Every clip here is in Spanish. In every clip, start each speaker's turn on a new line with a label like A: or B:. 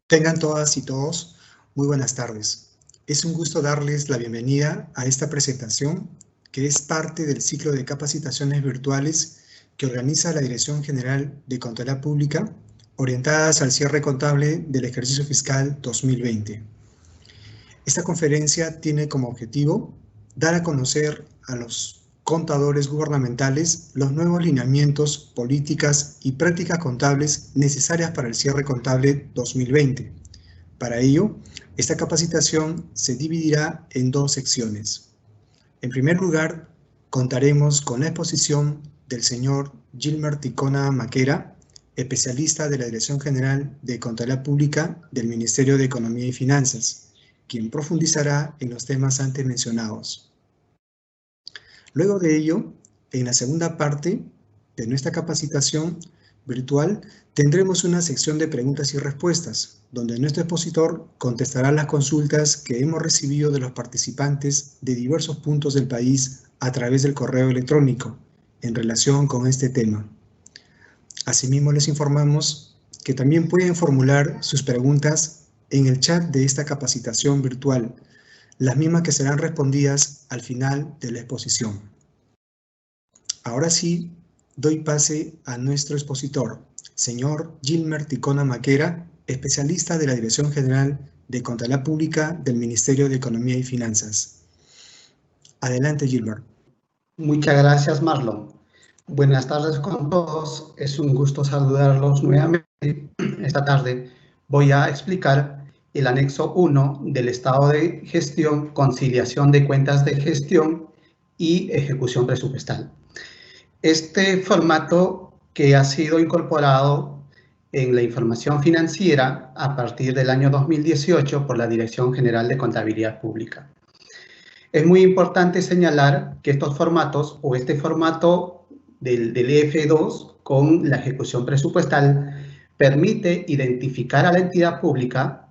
A: Tengan todas y todos muy buenas tardes. Es un gusto darles la bienvenida a esta presentación que es parte del ciclo de capacitaciones virtuales que organiza la Dirección General de Contabilidad Pública orientadas al cierre contable del ejercicio fiscal 2020. Esta conferencia tiene como objetivo dar a conocer a los contadores gubernamentales los nuevos lineamientos, políticas y prácticas contables necesarias para el cierre contable 2020. Para ello, esta capacitación se dividirá en dos secciones. En primer lugar, contaremos con la exposición del señor Gilmer Ticona Maquera, especialista de la Dirección General de Contabilidad Pública del Ministerio de Economía y Finanzas, quien profundizará en los temas antes mencionados. Luego de ello, en la segunda parte de nuestra capacitación virtual, tendremos una sección de preguntas y respuestas, donde nuestro expositor contestará las consultas que hemos recibido de los participantes de diversos puntos del país a través del correo electrónico en relación con este tema. Asimismo, les informamos que también pueden formular sus preguntas en el chat de esta capacitación virtual, las mismas que serán respondidas al final de la exposición. Ahora sí, doy pase a nuestro expositor, señor Gilmer Ticona Maquera, especialista de la Dirección General de Contabilidad Pública del Ministerio de Economía y Finanzas. Adelante, Gilmer.
B: Muchas gracias, Marlon. Buenas tardes con todos. Es un gusto saludarlos nuevamente. Esta tarde voy a explicar el anexo 1 del estado de gestión, conciliación de cuentas de gestión y ejecución presupuestal. Este formato que ha sido incorporado en la información financiera a partir del año 2018 por la Dirección General de Contabilidad Pública. Es muy importante señalar que estos formatos o este formato del EF2 con la ejecución presupuestal permite identificar a la entidad pública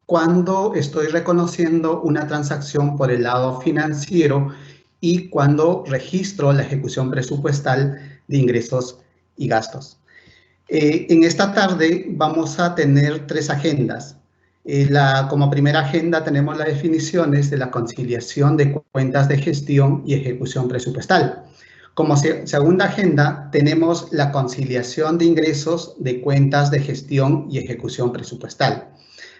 B: cuando estoy reconociendo una transacción por el lado financiero y cuando registro la ejecución presupuestal de ingresos y gastos. En esta tarde vamos a tener tres agendas. Como primera agenda tenemos las definiciones de la conciliación de cuentas de gestión y ejecución presupuestal. Como segunda agenda tenemos la conciliación de ingresos de cuentas de gestión y ejecución presupuestal.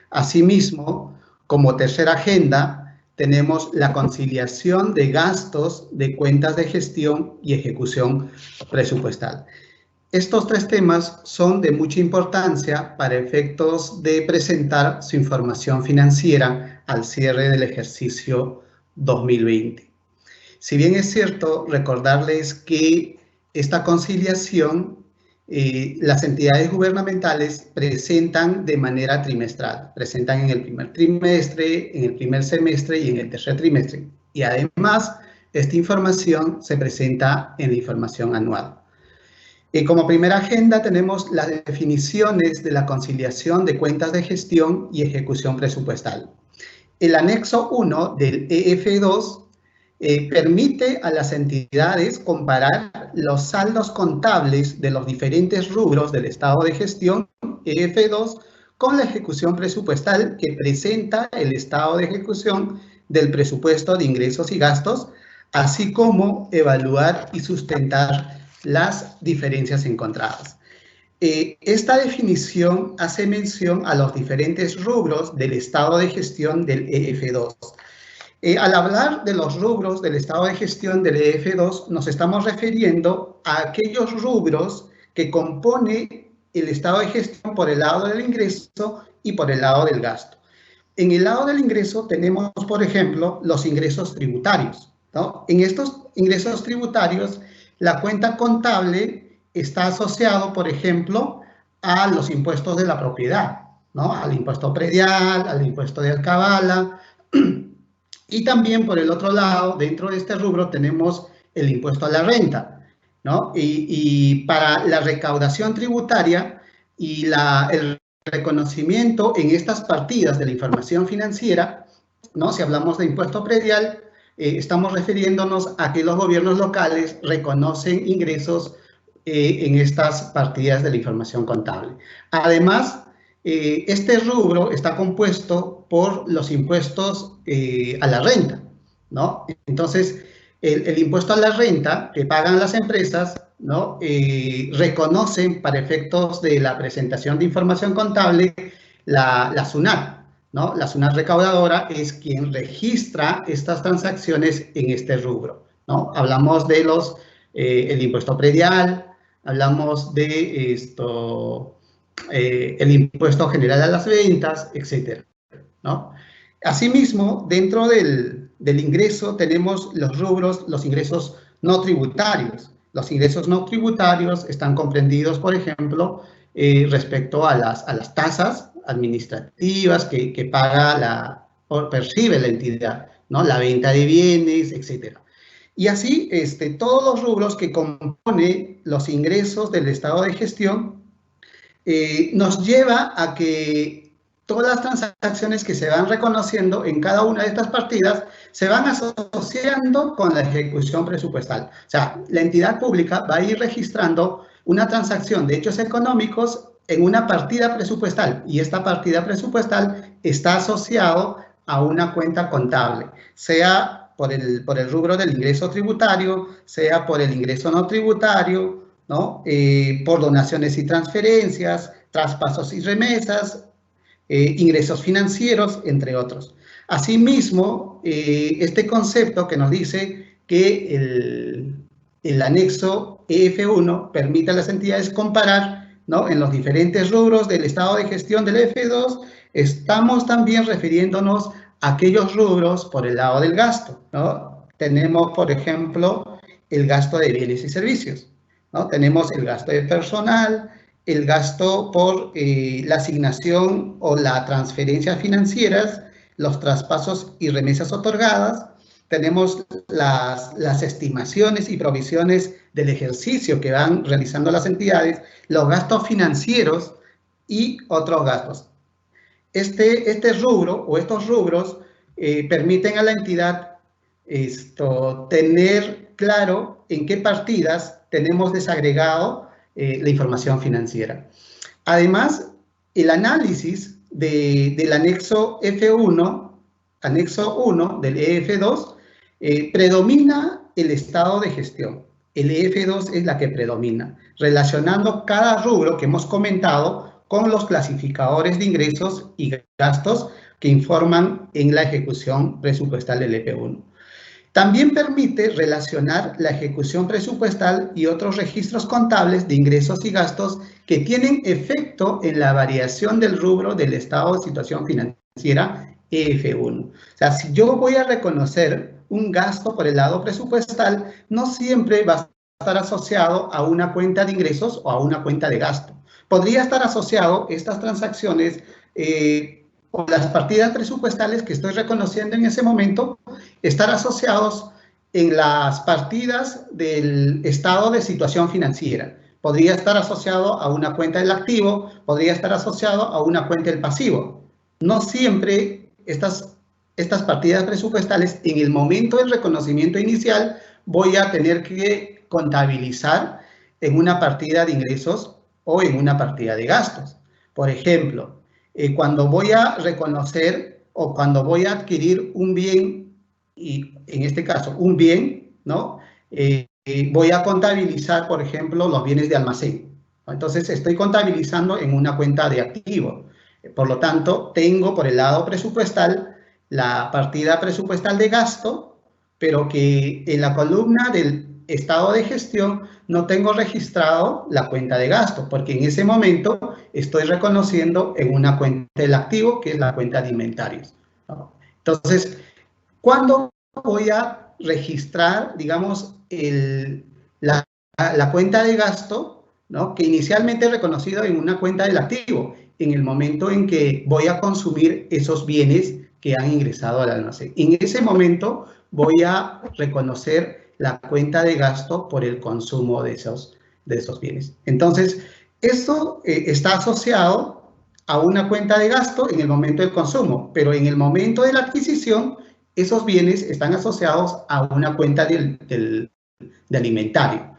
B: Asimismo, como tercera agenda tenemos la conciliación de gastos de cuentas de gestión y ejecución presupuestal. Estos tres temas son de mucha importancia para efectos de presentar su información financiera al cierre del ejercicio 2020. Si bien es cierto, recordarles que esta conciliación, las entidades gubernamentales presentan de manera trimestral, presentan en el primer trimestre, en el primer semestre y en el tercer trimestre. Y además, esta información se presenta en la información anual. Como primera agenda tenemos las definiciones de la conciliación de cuentas de gestión y ejecución presupuestal. El anexo 1 del EF2 permite a las entidades comparar los saldos contables de los diferentes rubros del estado de gestión EF2 con la ejecución presupuestal que presenta el estado de ejecución del presupuesto de ingresos y gastos, así como evaluar y sustentar las diferencias encontradas. Esta definición hace mención a los diferentes rubros del estado de gestión del EF2. Al hablar de los rubros del estado de gestión del EF2, nos estamos refiriendo a aquellos rubros que compone el estado de gestión por el lado del ingreso y por el lado del gasto. En el lado del ingreso tenemos, por ejemplo, los ingresos tributarios, ¿no? En estos ingresos tributarios, la cuenta contable está asociado, por ejemplo, a los impuestos de la propiedad, ¿no? Al impuesto predial, al impuesto de alcabala. Y también, por el otro lado, dentro de este rubro tenemos el impuesto a la renta, ¿no? Y para la recaudación tributaria y el reconocimiento en estas partidas de la información financiera, ¿no? Si hablamos de impuesto predial, estamos refiriéndonos a que los gobiernos locales reconocen ingresos en estas partidas de la información contable. Además, este rubro está compuesto por los impuestos a la renta, ¿no? Entonces, el impuesto a la renta que pagan las empresas, ¿no? Reconocen para efectos de la presentación de información contable la SUNAT, ¿no? La SUNAT recaudadora es quien registra estas transacciones en este rubro, ¿no? Hablamos de el impuesto predial, hablamos de el impuesto general a las ventas, etcétera, ¿no? Asimismo, dentro del ingreso tenemos los rubros, los ingresos no tributarios. Los ingresos no tributarios están comprendidos, por ejemplo, respecto a las tasas administrativas que paga o percibe la entidad, ¿no? La venta de bienes, etcétera. Y así, todos los rubros que componen los ingresos del estado de gestión nos lleva a que todas las transacciones que se van reconociendo en cada una de estas partidas se van asociando con la ejecución presupuestal. O sea, la entidad pública va a ir registrando una transacción de hechos económicos en una partida presupuestal, y esta partida presupuestal está asociado a una cuenta contable, sea por el rubro del ingreso tributario, sea por el ingreso no tributario, ¿no? Por donaciones y transferencias, traspasos y remesas, ingresos financieros, entre otros. Asimismo, este concepto que nos dice que el anexo EF1 permite a las entidades comparar, ¿no? En los diferentes rubros del estado de gestión del EF2, estamos también refiriéndonos a aquellos rubros por el lado del gasto, ¿no? Tenemos, por ejemplo, el gasto de bienes y servicios, ¿no? Tenemos el gasto de personal, el gasto por la asignación o la transferencia financieras, los traspasos y remesas otorgadas. Tenemos las estimaciones y provisiones del ejercicio que van realizando las entidades, los gastos financieros y otros gastos. Este rubro o estos rubros permiten a la entidad tener claro en qué partidas tenemos desagregado la información financiera. Además, el análisis del anexo F1, anexo 1 del EF2, predomina el estado de gestión. El EF2 es la que predomina, relacionando cada rubro que hemos comentado con los clasificadores de ingresos y gastos que informan en la ejecución presupuestal del EF1. También permite relacionar la ejecución presupuestal y otros registros contables de ingresos y gastos que tienen efecto en la variación del rubro del estado de situación financiera EF1. O sea, si yo voy a reconocer un gasto por el lado presupuestal, no siempre va a estar asociado a una cuenta de ingresos o a una cuenta de gasto. Podría estar asociado estas transacciones o las partidas presupuestales que estoy reconociendo en ese momento, estar asociados en las partidas del estado de situación financiera. Podría estar asociado a una cuenta del activo, podría estar asociado a una cuenta del pasivo. No siempre estas partidas presupuestales, en el momento del reconocimiento inicial, voy a tener que contabilizar en una partida de ingresos o en una partida de gastos. Por ejemplo, cuando voy a reconocer o cuando voy a adquirir un bien, y en este caso un bien, ¿no? Voy a contabilizar, por ejemplo, los bienes de almacén. Entonces, estoy contabilizando en una cuenta de activo. Por lo tanto, tengo por el lado presupuestal la partida presupuestal de gasto, pero que en la columna del estado de gestión no tengo registrado la cuenta de gasto, porque en ese momento estoy reconociendo en una cuenta del activo, que es la cuenta de inventarios, ¿no? Entonces, ¿cuándo voy a registrar, digamos, la cuenta de gasto, ¿no? Que inicialmente he reconocido en una cuenta del activo? En el momento en que voy a consumir esos bienes que han ingresado al almacén. En ese momento voy a reconocer la cuenta de gasto por el consumo de esos bienes. Entonces, esto está asociado a una cuenta de gasto en el momento del consumo, pero en el momento de la adquisición, esos bienes están asociados a una cuenta de alimentario.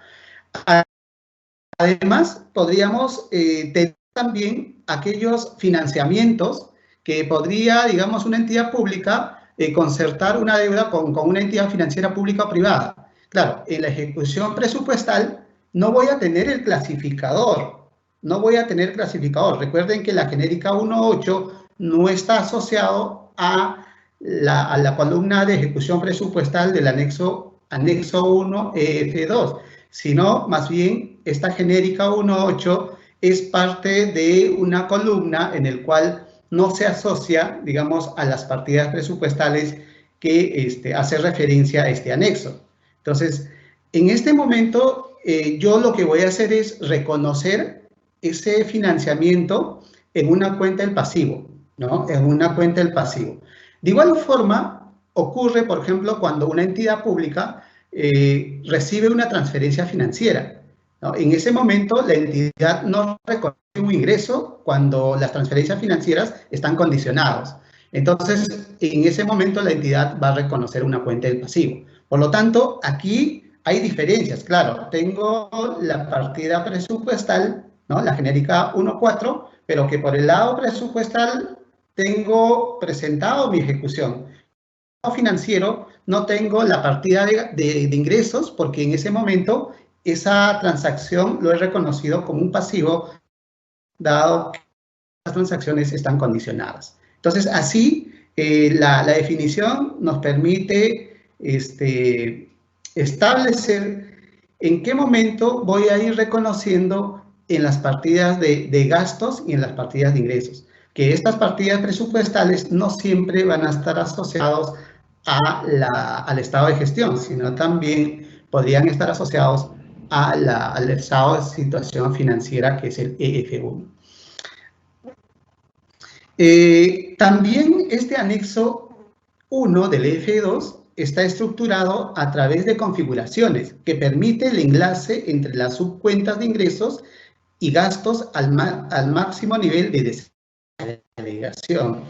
B: Además, podríamos tener también aquellos financiamientos que podría, digamos, una entidad pública concertar una deuda con una entidad financiera pública o privada. Claro, en la ejecución presupuestal no voy a tener el clasificador, no voy a tener clasificador. Recuerden que la genérica 1.8 no está asociado a la columna de ejecución presupuestal del anexo 1 EF2, sino más bien esta genérica 1.8 es parte de una columna en el cual no se asocia, digamos, a las partidas presupuestales que hace referencia a este anexo. Entonces, en este momento, yo lo que voy a hacer es reconocer ese financiamiento en una cuenta del pasivo, ¿no? En una cuenta del pasivo. De igual forma, ocurre, por ejemplo, cuando una entidad pública recibe una transferencia financiera, ¿no? En ese momento, la entidad no reconoce un ingreso cuando las transferencias financieras están condicionadas. Entonces, en ese momento, la entidad va a reconocer una cuenta del pasivo. Por lo tanto, aquí hay diferencias. Claro, tengo la partida presupuestal, ¿no? La genérica 1.4, pero que por el lado presupuestal tengo presentado mi ejecución. Financiero no tengo la partida de ingresos porque en ese momento esa transacción lo he reconocido como un pasivo dado que las transacciones están condicionadas. Entonces, así la definición nos permite establecer en qué momento voy a ir reconociendo en las partidas de gastos y en las partidas de ingresos. Que estas partidas presupuestales no siempre van a estar asociados al estado de gestión, sino también podrían estar asociados al estado de situación financiera, que es el EF1. También este anexo 1 del EF2 está estructurado a través de configuraciones que permite el enlace entre las subcuentas de ingresos y gastos al máximo nivel de desagregación.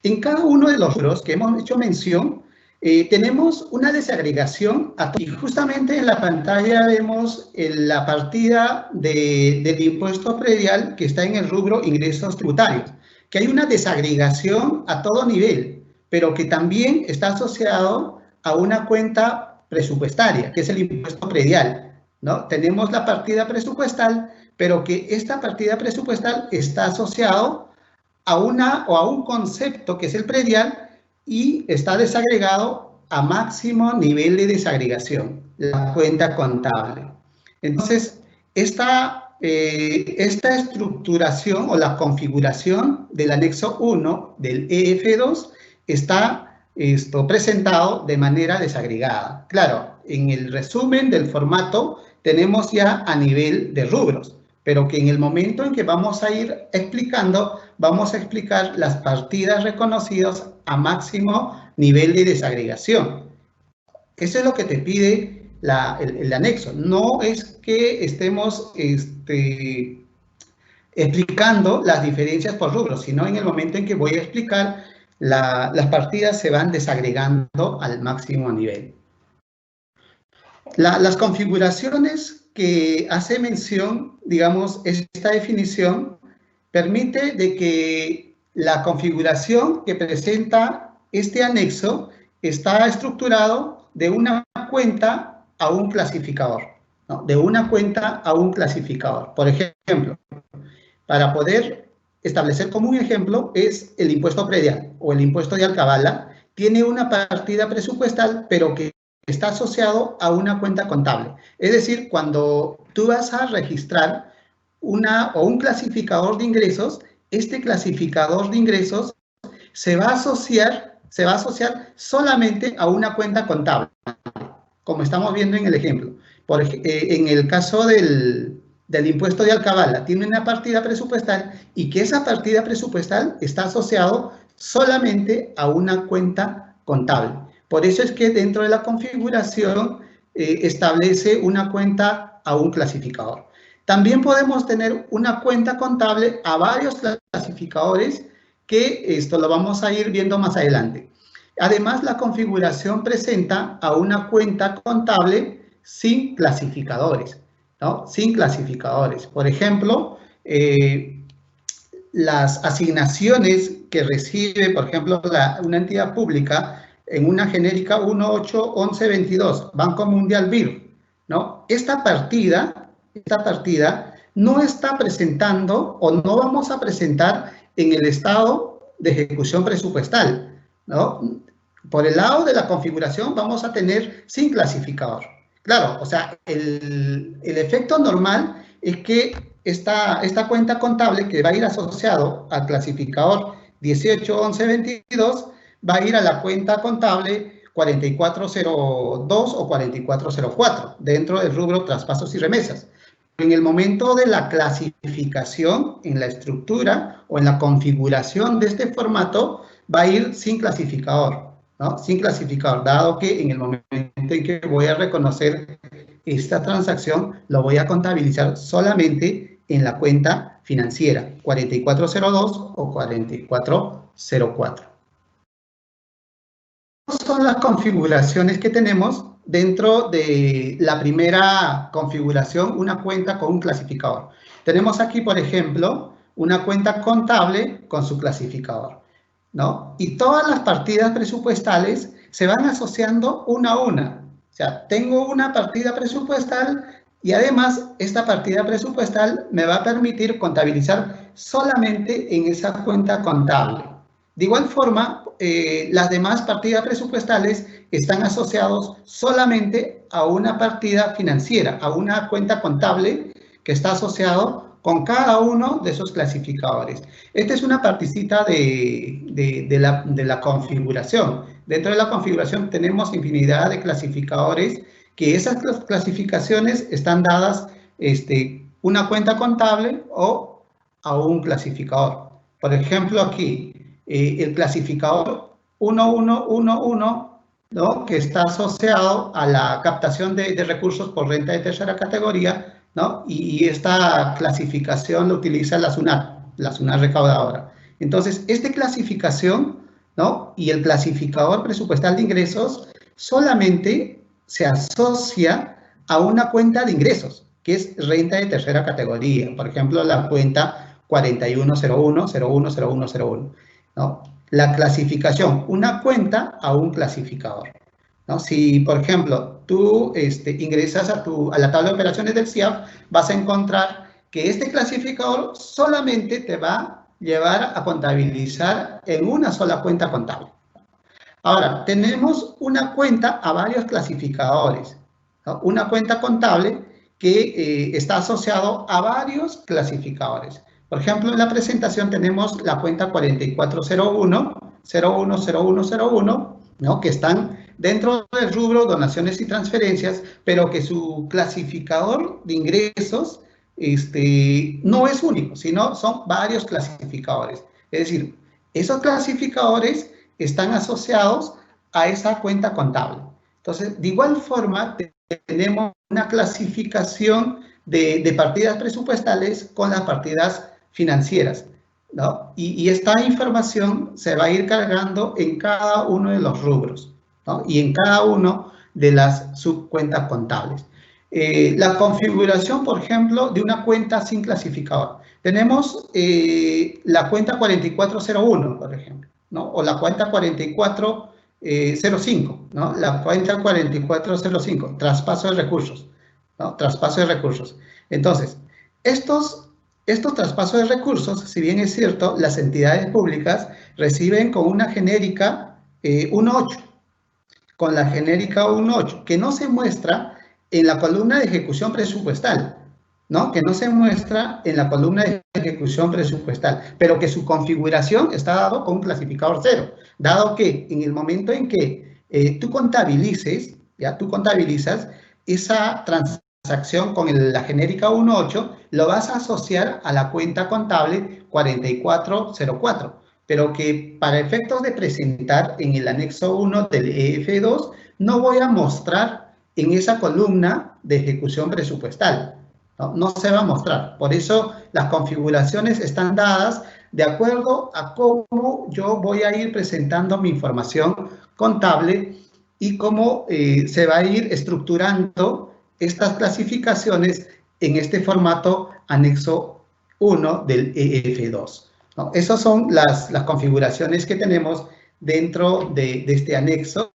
B: En cada uno de los rubros que hemos hecho mención, tenemos una desagregación y justamente en la pantalla vemos la partida del impuesto predial que está en el rubro ingresos tributarios, que hay una desagregación a todo nivel, pero que también está asociado a una cuenta presupuestaria, que es el impuesto predial, ¿no? Tenemos la partida presupuestal, pero que esta partida presupuestal está asociado a un concepto que es el predial y está desagregado a máximo nivel de desagregación, la cuenta contable. Entonces, esta estructuración o la configuración del anexo 1 del EF2 está presentado de manera desagregada. Claro, en el resumen del formato tenemos ya a nivel de rubros, pero que en el momento en que vamos a ir explicando, vamos a explicar las partidas reconocidas a máximo nivel de desagregación. Eso es lo que te pide el anexo. No es que estemos explicando las diferencias por rubros, sino en el momento en que voy a explicar, las partidas se van desagregando al máximo nivel. Las configuraciones que hace mención, digamos, esta definición permite de que la configuración que presenta este anexo está estructurado de una cuenta a un clasificador, ¿no? De una cuenta a un clasificador. Por ejemplo, para poder establecer como un ejemplo es el impuesto predial o el impuesto de alcabala. Tiene una partida presupuestal, pero que está asociado a una cuenta contable. Es decir, cuando tú vas a registrar un clasificador de ingresos, este clasificador de ingresos se va a asociar solamente a una cuenta contable, como estamos viendo en el ejemplo. En el caso del impuesto de alcabala, tiene una partida presupuestal y que esa partida presupuestal está asociado solamente a una cuenta contable. Por eso es que dentro de la configuración establece una cuenta a un clasificador. También podemos tener una cuenta contable a varios clasificadores, que esto lo vamos a ir viendo más adelante. Además, la configuración presenta a una cuenta contable sin clasificadores, ¿no? Sin clasificadores. Por ejemplo, las asignaciones que recibe, por ejemplo, una entidad pública en una genérica 181122, Banco Mundial BIR, ¿no? Esta partida no está presentando o no vamos a presentar en el estado de ejecución presupuestal, ¿no? Por el lado de la configuración vamos a tener sin clasificador. Claro, o sea, el efecto normal es que esta cuenta contable que va a ir asociado al clasificador 181122 va a ir a la cuenta contable 4402 o 4404 dentro del rubro traspasos y remesas. En el momento de la clasificación, en la estructura o en la configuración de este formato, va a ir sin clasificador, ¿no? Sin clasificador, dado que en el momento en que voy a reconocer esta transacción, lo voy a contabilizar solamente en la cuenta financiera, 4402 o 4404. Son las configuraciones que tenemos dentro de la primera configuración, una cuenta con un clasificador. Tenemos aquí, por ejemplo, una cuenta contable con su clasificador, ¿no? Y todas las partidas presupuestales se van asociando una a una. O sea, tengo una partida presupuestal y además esta partida presupuestal me va a permitir contabilizar solamente en esa cuenta contable. De igual forma, las demás partidas presupuestales están asociados solamente a una partida financiera, a una cuenta contable que está asociado con cada uno de esos clasificadores. Esta es una partecita de la configuración. Dentro de la configuración tenemos infinidad de clasificadores que esas clasificaciones están dadas una cuenta contable o a un clasificador. Por ejemplo, aquí, el clasificador 1111, ¿no? Que está asociado a la captación de recursos por renta de tercera categoría, ¿no? Y esta clasificación lo utiliza la SUNAT recaudadora. Entonces, esta clasificación, ¿no? Y el clasificador presupuestal de ingresos solamente se asocia a una cuenta de ingresos, que es renta de tercera categoría. Por ejemplo, la cuenta 4101010101, ¿no? La clasificación, una cuenta a un clasificador, ¿no? Si, por ejemplo, tú ingresas a la tabla de operaciones del CIAF, vas a encontrar que este clasificador solamente te va a llevar a contabilizar en una sola cuenta contable. Ahora, tenemos una cuenta a varios clasificadores, ¿no? Una cuenta contable que está asociado a varios clasificadores. Por ejemplo, en la presentación tenemos la cuenta 4401-010101, ¿no? Que están dentro del rubro donaciones y transferencias, pero que su clasificador de ingresos no es único, sino son varios clasificadores. Es decir, esos clasificadores están asociados a esa cuenta contable. Entonces, de igual forma, tenemos una clasificación de partidas presupuestales con las partidas financieras, ¿no? Y esta información se va a ir cargando en cada uno de los rubros, ¿no? Y en cada uno de las subcuentas contables. La configuración, por ejemplo, de una cuenta sin clasificador. Tenemos la cuenta 4401, por ejemplo, ¿no? O la cuenta 4405, ¿no? La cuenta 4405, traspaso de recursos, ¿no? Traspaso de recursos. Entonces, estos traspasos de recursos, si bien es cierto, las entidades públicas reciben con una genérica 1.8, con la genérica 1.8, que no se muestra en la columna de ejecución presupuestal, ¿no? Que no se muestra en la columna de ejecución presupuestal, pero que su configuración está dado con un clasificador 0, dado que en el momento en que tú contabilizas esa transacción con la genérica 1.8, lo vas a asociar a la cuenta contable 4404, pero que para efectos de presentar en el anexo 1 del EF2, no voy a mostrar en esa columna de ejecución presupuestal. No se va a mostrar. Por eso las configuraciones están dadas de acuerdo a cómo yo voy a ir presentando mi información contable y cómo se va a ir estructurando estas clasificaciones en este formato anexo 1 del EF2. ¿no? Esas son las configuraciones que tenemos dentro de este anexo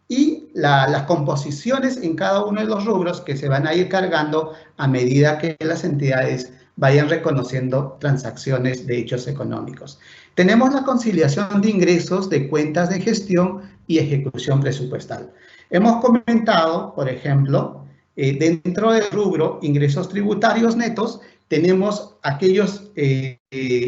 B: y las composiciones en cada uno de los rubros que se van a ir cargando a medida que las entidades vayan reconociendo transacciones de hechos económicos. Tenemos la conciliación de ingresos de cuentas de gestión y ejecución presupuestal. Hemos comentado, por ejemplo, dentro del rubro ingresos tributarios netos, tenemos aquellos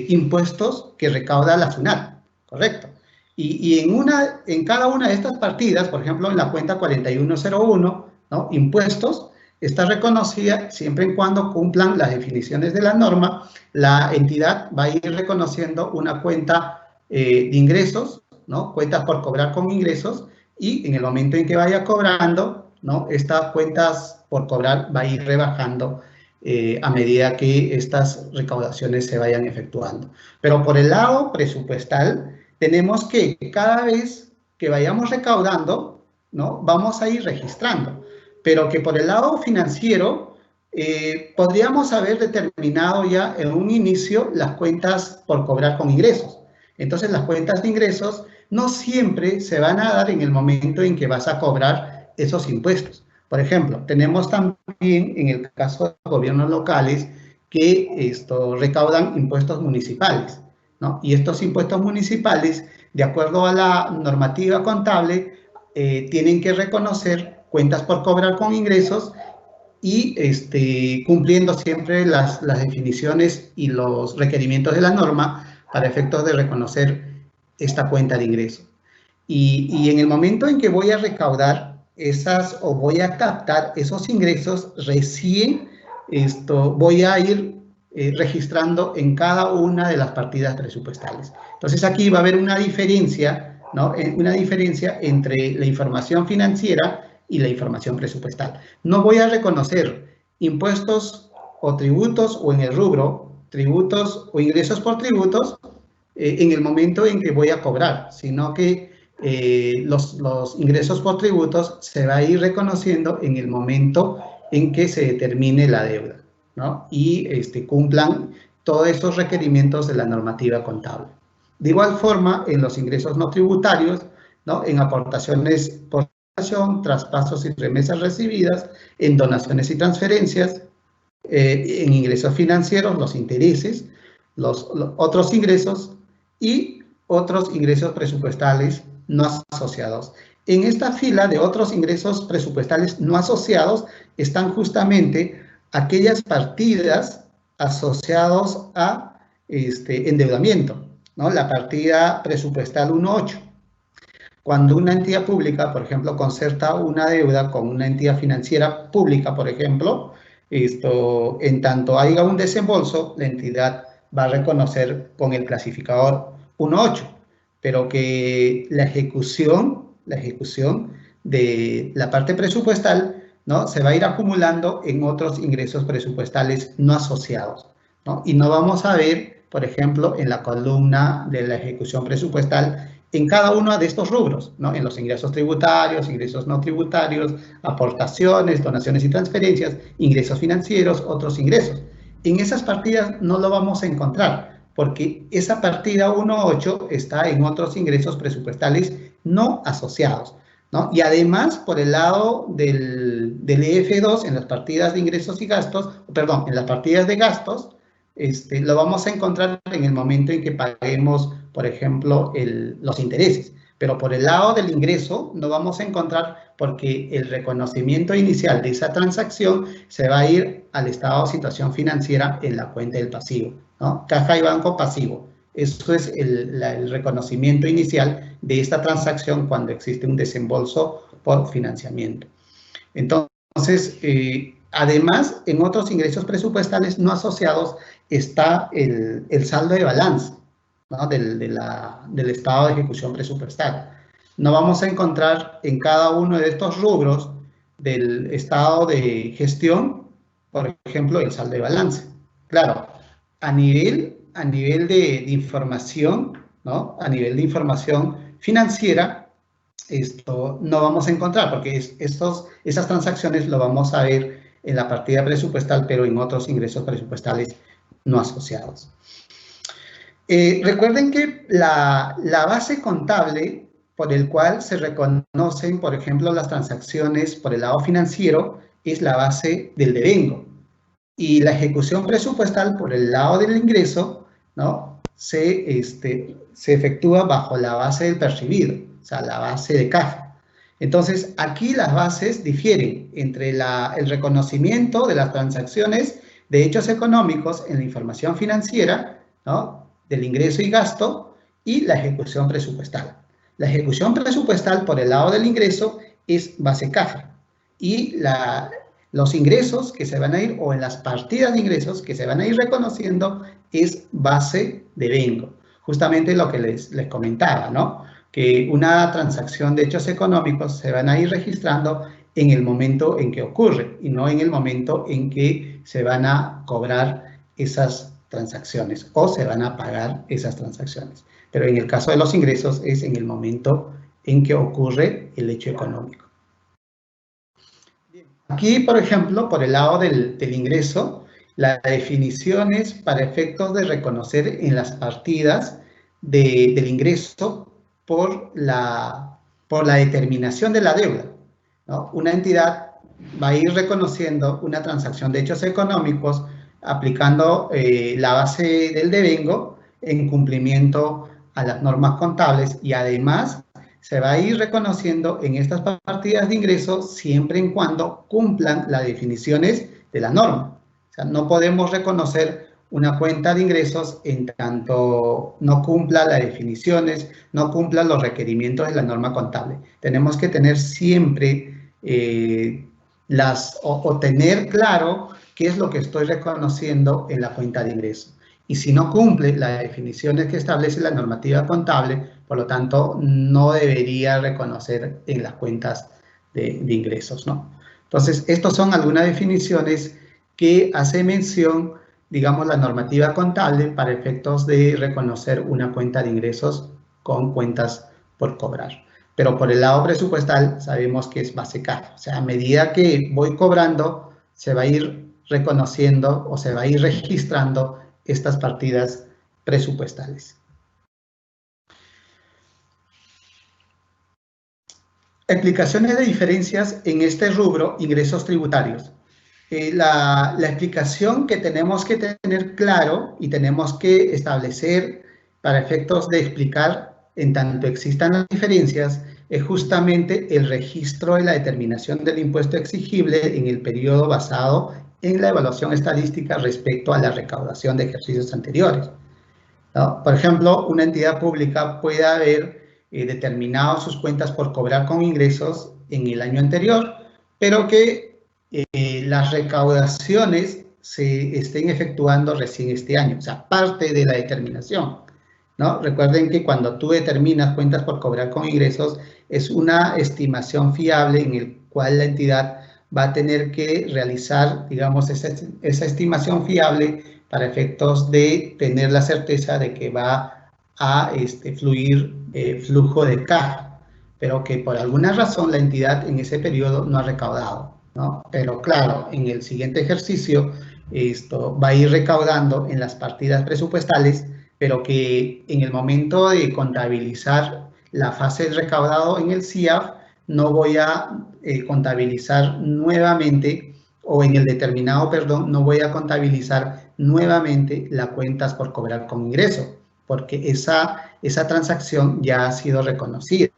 B: impuestos que recauda la SUNAT, ¿correcto? Y en cada una de estas partidas, por ejemplo, en la cuenta 4101, ¿no? Impuestos, está reconocida siempre y cuando cumplan las definiciones de la norma. La entidad va a ir reconociendo una cuenta de ingresos, ¿no? Cuentas por cobrar con ingresos, y en el momento en que vaya cobrando, ¿no? Estas cuentas por cobrar va a ir rebajando a medida que estas recaudaciones se vayan efectuando. Pero por el lado presupuestal, tenemos que cada vez que vayamos recaudando, ¿no? Vamos a ir registrando, pero que por el lado financiero podríamos haber determinado ya en un inicio las cuentas por cobrar con ingresos. Entonces, las cuentas de ingresos no siempre se van a dar en el momento en que vas a cobrar esos impuestos. Por ejemplo, tenemos también en el caso de gobiernos locales que recaudan impuestos municipales, ¿no? Y estos impuestos municipales, de acuerdo a la normativa contable, tienen que reconocer cuentas por cobrar con ingresos y cumpliendo siempre las definiciones y los requerimientos de la norma para efectos de reconocer esta cuenta de ingresos. Y en el momento en que voy a recaudar esas o voy a captar esos ingresos, recién voy a ir registrando en cada una de las partidas presupuestales. Entonces aquí va a haber una diferencia, ¿no? Una diferencia entre la información financiera y la información presupuestal. No voy a reconocer impuestos o tributos o en el rubro tributos o ingresos por tributos en el momento en que voy a cobrar, sino que los ingresos por tributos se va a ir reconociendo en el momento en que se determine la deuda, ¿no? Y cumplan todos esos requerimientos de la normativa contable. De igual forma, en los ingresos no tributarios, ¿no? En aportaciones por traspasos y remesas recibidas, en donaciones y transferencias, en ingresos financieros, los intereses, los otros ingresos y otros ingresos presupuestales no asociados. En esta fila de otros ingresos presupuestales no asociados están justamente aquellas partidas asociadas a endeudamiento, ¿no? La partida presupuestal 1.8. Cuando una entidad pública, por ejemplo, concerta una deuda con una entidad financiera pública, por ejemplo, en tanto haya un desembolso, la entidad va a reconocer con el clasificador 1.8, pero que la ejecución de la parte presupuestal, ¿no? Se va a ir acumulando en otros ingresos presupuestales no asociados, ¿no? Y no vamos a ver, por ejemplo, en la columna de la ejecución presupuestal en cada uno de estos rubros, ¿no? En los ingresos tributarios, ingresos no tributarios, aportaciones, donaciones y transferencias, ingresos financieros, otros ingresos. En esas partidas no lo vamos a encontrar, porque esa partida 1.8 está en otros ingresos presupuestales no asociados, ¿no? Y además, por el lado del EF2, en las partidas de ingresos y gastos, perdón, en las partidas de gastos, lo vamos a encontrar en el momento en que paguemos, por ejemplo, los intereses. Pero por el lado del ingreso no vamos a encontrar, porque el reconocimiento inicial de esa transacción se va a ir al estado de situación financiera en la cuenta del pasivo, ¿no? Caja y banco pasivo. Eso es el reconocimiento inicial de esta transacción cuando existe un desembolso por financiamiento. Entonces, además, en otros ingresos presupuestales no asociados está el saldo de balance, ¿no? del estado de ejecución presupuestal. No vamos a encontrar en cada uno de estos rubros del estado de gestión, por ejemplo, el saldo de balance. Claro, a nivel de información, ¿no? A nivel de información financiera, esto no vamos a encontrar, porque esas transacciones lo vamos a ver en la partida presupuestal, pero en otros ingresos presupuestales no asociados. Recuerden que la base contable por el cual se reconocen, por ejemplo, las transacciones por el lado financiero es la base del devengo. Y la ejecución presupuestal por el lado del ingreso, ¿no? se efectúa bajo la base del percibido, o sea, la base de caja. Entonces, aquí las bases difieren entre el reconocimiento de las transacciones de hechos económicos en la información financiera, ¿no? Del ingreso y gasto, y la ejecución presupuestal. La ejecución presupuestal por el lado del ingreso es base caja, y los ingresos que se van a ir, o en las partidas de ingresos que se van a ir reconociendo, es base devengo. Justamente lo que les comentaba, ¿no? Que una transacción de hechos económicos se van a ir registrando en el momento en que ocurre y no en el momento en que se van a cobrar esas transacciones o se van a pagar esas transacciones. Pero en el caso de los ingresos es en el momento en que ocurre el hecho económico. Aquí, por ejemplo, por el lado del ingreso, las definiciones para efectos de reconocer en las partidas del ingreso por la determinación de la deuda, ¿no? Una entidad va a ir reconociendo una transacción de hechos económicos aplicando la base del devengo en cumplimiento a las normas contables, y además se va a ir reconociendo en estas partidas de ingresos siempre y cuando cumplan las definiciones de la norma. O sea, no podemos reconocer una cuenta de ingresos en tanto no cumpla las definiciones, no cumpla los requerimientos de la norma contable. Tenemos que tener siempre o tener claro qué es lo que estoy reconociendo en la cuenta de ingresos. Y si no cumple las definiciones que establece la normativa contable, por lo tanto, no debería reconocer en las cuentas de ingresos, ¿no? Entonces, estas son algunas definiciones que hace mención, digamos, la normativa contable para efectos de reconocer una cuenta de ingresos con cuentas por cobrar. Pero por el lado presupuestal sabemos que es base caja. O sea, a medida que voy cobrando, se va a ir reconociendo o se va a ir registrando estas partidas presupuestales. Explicaciones de diferencias en este rubro, ingresos tributarios. La explicación que tenemos que tener claro y tenemos que establecer para efectos de explicar en tanto existan las diferencias es justamente el registro de la determinación del impuesto exigible en el periodo basado en la evaluación estadística respecto a la recaudación de ejercicios anteriores, ¿no? Por ejemplo, una entidad pública puede haber determinado sus cuentas por cobrar con ingresos en el año anterior, pero que las recaudaciones se estén efectuando recién este año, o sea, parte de la determinación, ¿no? Recuerden que cuando tú determinas cuentas por cobrar con ingresos, es una estimación fiable en el cual la entidad va a tener que realizar, digamos, esa estimación fiable para efectos de tener la certeza de que va a fluir flujo de caja, pero que por alguna razón la entidad en ese periodo no ha recaudado, ¿no? Pero claro, en el siguiente ejercicio esto va a ir recaudando en las partidas presupuestales, pero que en el momento de contabilizar la fase de recaudado en el CIAF, no voy a contabilizar nuevamente, o en el determinado, perdón, no voy a contabilizar nuevamente las cuentas por cobrar con ingreso, porque esa transacción ya ha sido reconocida,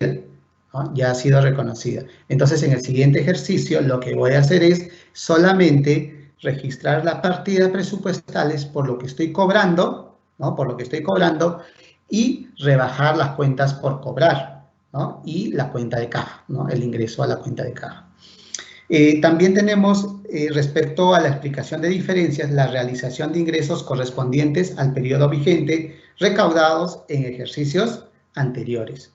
B: ¿no? Ya ha sido reconocida. Entonces, en el siguiente ejercicio, lo que voy a hacer es solamente registrar las partidas presupuestales por lo que estoy cobrando, ¿no? Por lo que estoy cobrando, y rebajar las cuentas por cobrar, ¿no? Y la cuenta de caja, ¿no? El ingreso a la cuenta de caja. También tenemos, respecto a la explicación de diferencias, la realización de ingresos correspondientes al periodo vigente recaudados en ejercicios anteriores,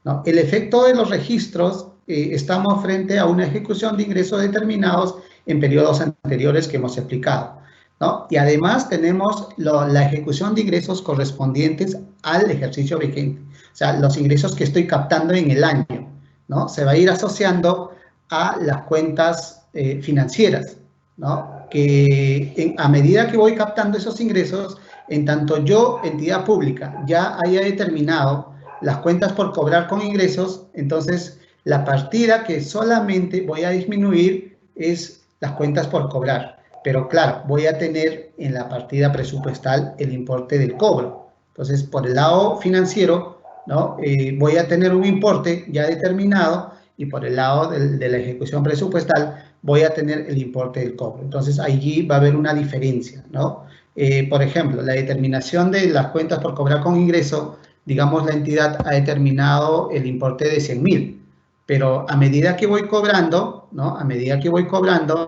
B: ¿no? El efecto de los registros, estamos frente a una ejecución de ingresos determinados en periodos anteriores que hemos explicado, ¿no? Y además tenemos la ejecución de ingresos correspondientes al ejercicio vigente, o sea, los ingresos que estoy captando en el año, ¿no? Se va a ir asociando a las cuentas financieras, ¿no? que a medida que voy captando esos ingresos, en tanto yo, entidad pública, ya haya determinado las cuentas por cobrar con ingresos, entonces la partida que solamente voy a disminuir es las cuentas por cobrar. Pero claro, voy a tener en la partida presupuestal el importe del cobro. Entonces, por el lado financiero, ¿no? Voy a tener un importe ya determinado y por el lado de la ejecución presupuestal voy a tener el importe del cobro. Entonces, allí va a haber una diferencia, ¿no? Por ejemplo, la determinación de las cuentas por cobrar con ingreso, digamos, la entidad ha determinado el importe de 100.000, pero a medida que voy cobrando, ¿no? A medida que voy cobrando,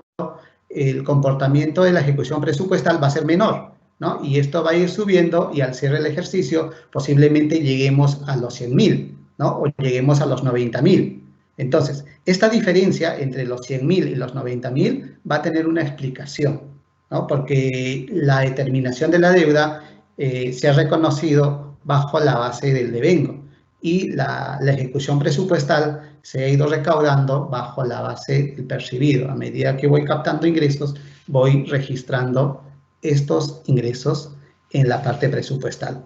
B: el comportamiento de la ejecución presupuestal va a ser menor, ¿no? Y esto va a ir subiendo y al cierre del ejercicio posiblemente lleguemos a los 100.000, ¿no? O lleguemos a los 90.000. Entonces, esta diferencia entre los 100.000 y los 90.000 va a tener una explicación, ¿no? Porque la determinación de la deuda se ha reconocido bajo la base del devengo y la ejecución presupuestal se ha ido recaudando bajo la base del percibido. A medida que voy captando ingresos, voy registrando estos ingresos en la parte presupuestal.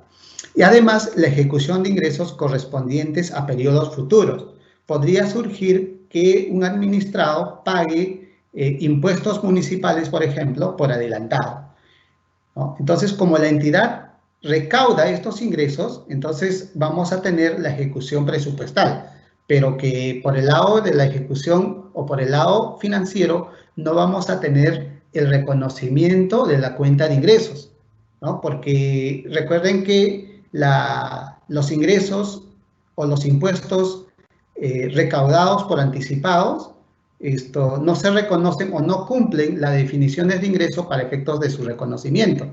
B: Y además, la ejecución de ingresos correspondientes a periodos futuros. Podría surgir que un administrado pague impuestos municipales, por ejemplo, por adelantado, ¿no? Entonces, como la entidad recauda estos ingresos, entonces vamos a tener la ejecución presupuestal, pero que por el lado de la ejecución o por el lado financiero no vamos a tener el reconocimiento de la cuenta de ingresos, ¿no? Porque recuerden que los ingresos o los impuestos recaudados por anticipados no se reconocen o no cumplen las definiciones de ingreso para efectos de su reconocimiento.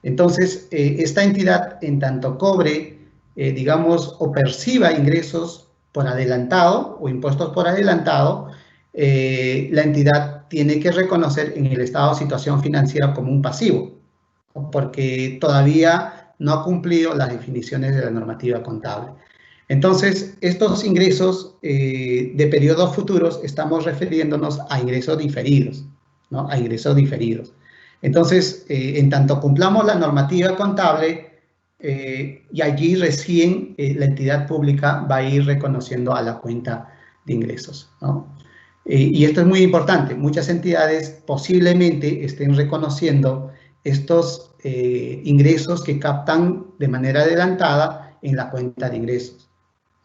B: Entonces, esta entidad, en tanto cobre, digamos, o perciba ingresos por adelantado o impuestos por adelantado, la entidad tiene que reconocer en el estado de situación financiera como un pasivo, ¿no? Porque todavía no ha cumplido las definiciones de la normativa contable. Entonces, estos ingresos de periodos futuros estamos refiriéndonos a ingresos diferidos, ¿no? A ingresos diferidos. Entonces, en tanto cumplamos la normativa contable, y allí recién la entidad pública va a ir reconociendo a la cuenta de ingresos, ¿no? Y esto es muy importante. Muchas entidades posiblemente estén reconociendo estos ingresos que captan de manera adelantada en la cuenta de ingresos,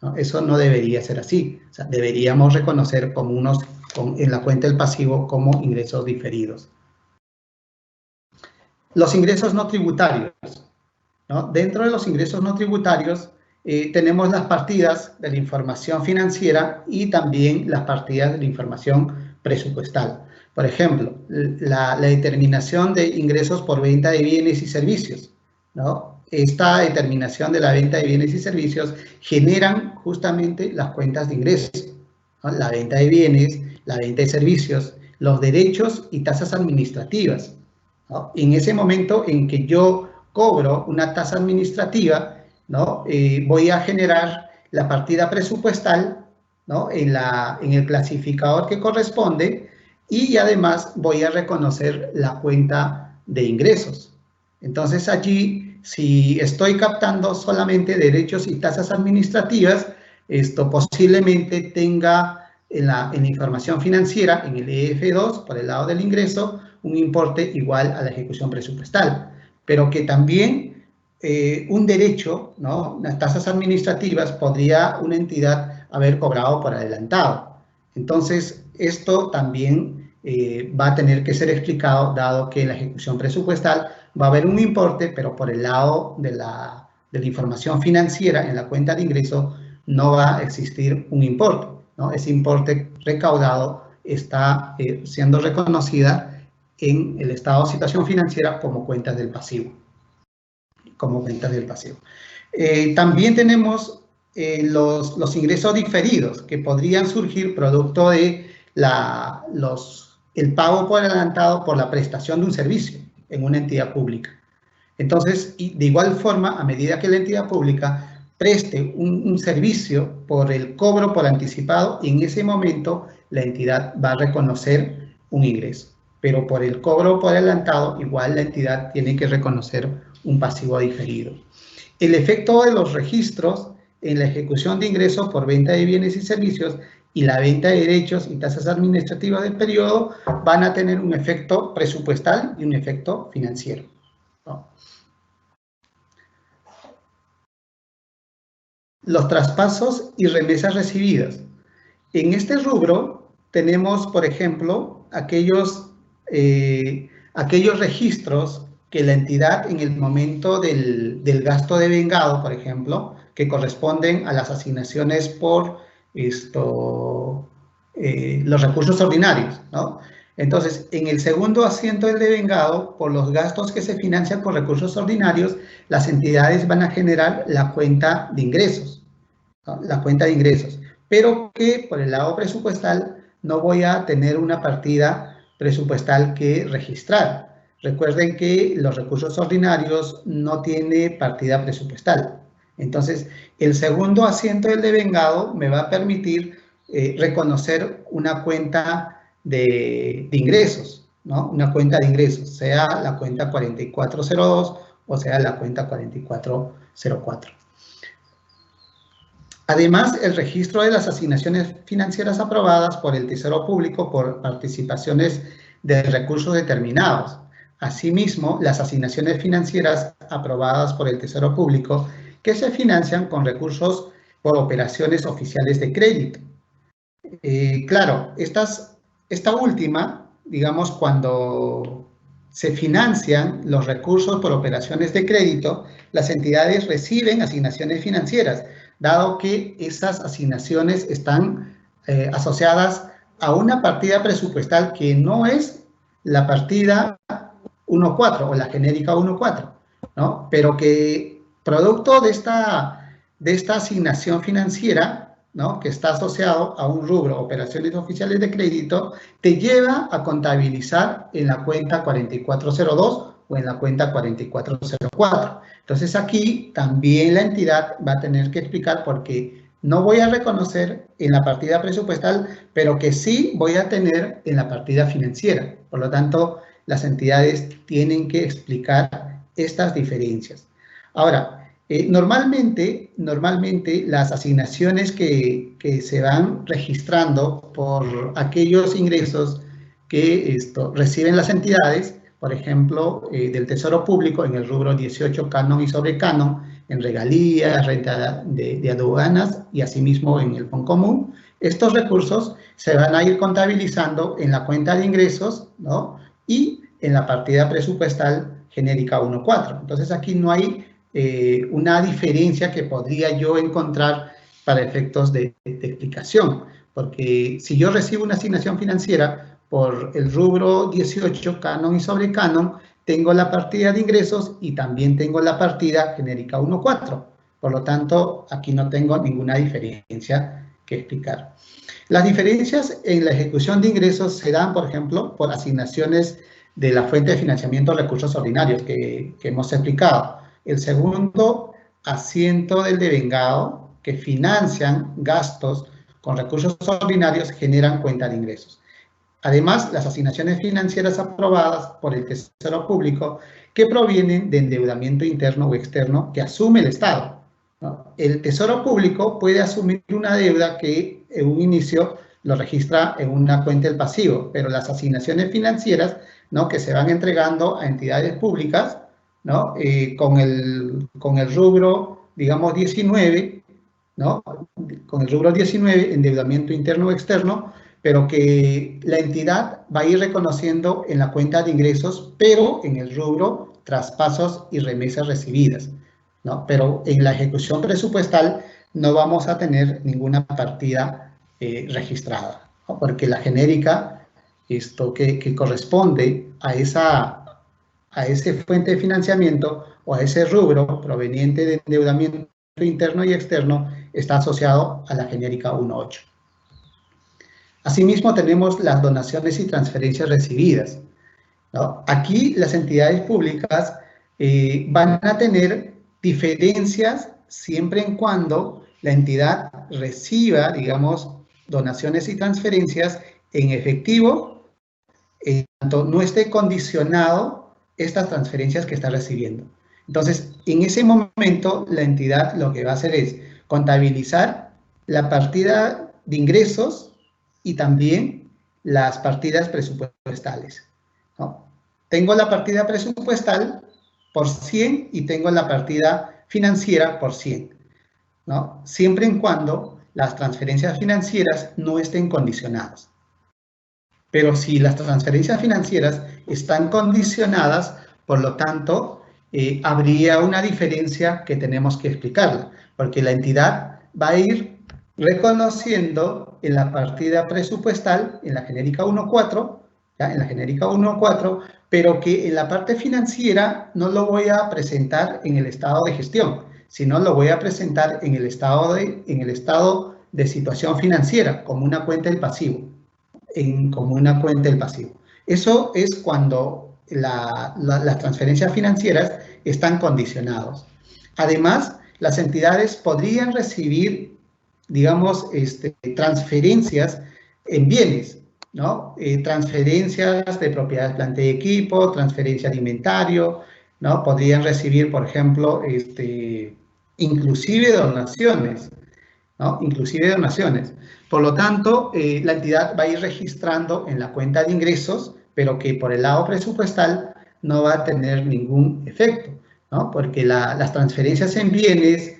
B: ¿no? Eso no debería ser así. O sea, deberíamos reconocer en la cuenta del pasivo como ingresos diferidos. Los ingresos no tributarios, ¿no? Dentro de los ingresos no tributarios tenemos las partidas de la información financiera y también las partidas de la información presupuestal. Por ejemplo, la determinación de ingresos por venta de bienes y servicios, ¿no? Esta determinación de la venta de bienes y servicios generan justamente las cuentas de ingresos, ¿no? La venta de bienes, la venta de servicios, los derechos y tasas administrativas, ¿no? En ese momento en que yo cobro una tasa administrativa, ¿no? Voy a generar la partida presupuestal, ¿no? En el clasificador que corresponde y además voy a reconocer la cuenta de ingresos. Entonces allí, si estoy captando solamente derechos y tasas administrativas, esto posiblemente tenga en la información financiera, en el EF2, por el lado del ingreso, un importe igual a la ejecución presupuestal, pero que también un derecho, ¿no? Las tasas administrativas podría una entidad haber cobrado por adelantado. Entonces, esto también va a tener que ser explicado, dado que en la ejecución presupuestal va a haber un importe, pero por el lado de la información financiera en la cuenta de ingreso no va a existir un importe, ¿no? Ese importe recaudado está siendo reconocida en el estado de situación financiera como cuentas del pasivo. También tenemos los ingresos diferidos que podrían surgir producto de el pago por adelantado por la prestación de un servicio en una entidad pública. Entonces, de igual forma, a medida que la entidad pública preste un servicio por el cobro por anticipado, en ese momento la entidad va a reconocer un ingreso. pero por el cobro por adelantado, igual la entidad tiene que reconocer un pasivo diferido. El efecto de los registros en la ejecución de ingresos por venta de bienes y servicios y la venta de derechos y tasas administrativas del periodo van a tener un efecto presupuestal y un efecto financiero, ¿no? Los traspasos y remesas recibidas. En este rubro tenemos, por ejemplo, aquellos registros que la entidad en el momento del gasto de vengado, por ejemplo, que corresponden a las asignaciones por los recursos ordinarios, ¿no? Entonces, en el segundo asiento del devengado, por los gastos que se financian con recursos ordinarios, las entidades van a generar la cuenta de ingresos, ¿no? La cuenta de ingresos, pero que por el lado presupuestal no voy a tener una partida presupuestal que registrar. Recuerden que los recursos ordinarios no tiene partida presupuestal. Entonces, el segundo asiento del devengado me va a permitir reconocer una cuenta de ingresos, ¿no? Una cuenta de ingresos, sea la cuenta 4402 o sea la cuenta 4404. Además, el registro de las asignaciones financieras aprobadas por el Tesoro Público por participaciones de recursos determinados. Asimismo, las asignaciones financieras aprobadas por el Tesoro Público que se financian con recursos por operaciones oficiales de crédito. Claro, esta última, digamos, cuando se financian los recursos por operaciones de crédito, las entidades reciben asignaciones financieras, dado que esas asignaciones están asociadas a una partida presupuestal que no es la partida 1.4 o la genérica 1.4, ¿no? Pero que producto de esta asignación financiera, ¿no?, que está asociado a un rubro operaciones oficiales de crédito, te lleva a contabilizar en la cuenta 4402 o en la cuenta 4404. Entonces aquí también la entidad va a tener que explicar por qué no voy a reconocer en la partida presupuestal, pero que sí voy a tener en la partida financiera. Por lo tanto, las entidades tienen que explicar estas diferencias. Ahora, normalmente las asignaciones que se van registrando por aquellos ingresos que reciben las entidades, por ejemplo, del Tesoro Público en el rubro 18, canon y sobrecanon, en regalías, renta de aduanas y asimismo en el fondo común, estos recursos se van a ir contabilizando en la cuenta de ingresos, ¿no?, y en la partida presupuestal genérica 1.4. Entonces aquí no hay una diferencia que podría yo encontrar para efectos de explicación, porque si yo recibo una asignación financiera por el rubro 18, canon y sobrecanon, tengo la partida de ingresos y también tengo la partida genérica 1.4. Por lo tanto, aquí no tengo ninguna diferencia que explicar. Las diferencias en la ejecución de ingresos se dan, por ejemplo, por asignaciones de la fuente de financiamiento de recursos ordinarios que hemos explicado. El segundo asiento del devengado, que financian gastos con recursos ordinarios, generan cuenta de ingresos. Además, las asignaciones financieras aprobadas por el Tesoro Público que provienen de endeudamiento interno o externo que asume el Estado, ¿no? El Tesoro Público puede asumir una deuda que en un inicio lo registra en una cuenta del pasivo, pero las asignaciones financieras, ¿no?, que se van entregando a entidades públicas, ¿no?, con el rubro, digamos, 19, ¿no?, con el rubro 19, endeudamiento interno o externo, pero que la entidad va a ir reconociendo en la cuenta de ingresos, pero en el rubro traspasos y remesas recibidas, ¿no? Pero en la ejecución presupuestal no vamos a tener ninguna partida registrada, ¿no?, porque la genérica, que corresponde a ese fuente de financiamiento o a ese rubro proveniente de endeudamiento interno y externo, está asociado a la genérica 1.8. Asimismo, tenemos las donaciones y transferencias recibidas, ¿no? Aquí las entidades públicas van a tener diferencias siempre en cuando la entidad reciba, digamos, donaciones y transferencias en efectivo, tanto no esté condicionado estas transferencias que está recibiendo. Entonces, en ese momento, la entidad lo que va a hacer es contabilizar la partida de ingresos y también las partidas presupuestales, ¿no? Tengo la partida presupuestal por 100 y tengo la partida financiera por 100, ¿no? Siempre y cuando las transferencias financieras no estén condicionadas. Pero si las transferencias financieras están condicionadas, por lo tanto, habría una diferencia que tenemos que explicarla, porque la entidad va a ir reconociendo en la partida presupuestal, en la genérica 1.4, en la genérica 1.4, pero que en la parte financiera no lo voy a presentar en el estado de gestión, sino lo voy a presentar en el estado de situación financiera, como una cuenta del pasivo. Como una cuenta del pasivo. Eso es cuando las transferencias financieras están condicionadas. Además, las entidades podrían recibir, digamos, transferencias en bienes, ¿no? Transferencias de propiedad, planta y equipo, transferencia de inventario, ¿no? Podrían recibir, por ejemplo, inclusive donaciones, ¿no? Inclusive donaciones. Por lo tanto, la entidad va a ir registrando en la cuenta de ingresos, pero que por el lado presupuestal no va a tener ningún efecto, ¿no? Porque las transferencias en bienes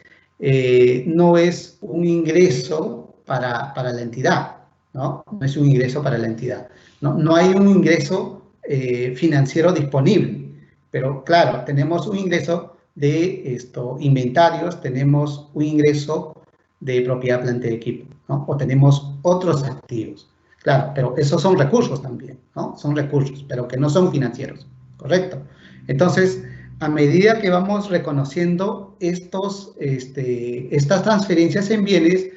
B: no es un ingreso para la entidad, ¿no? No es un ingreso para la entidad. No hay un ingreso financiero disponible, pero claro, tenemos un ingreso de inventarios, tenemos un ingreso de propiedad, planta y equipo, ¿no? O tenemos otros activos. Claro, pero esos son recursos también, ¿no? Son recursos, pero que no son financieros, ¿correcto? Entonces, a medida que vamos reconociendo estas transferencias en bienes,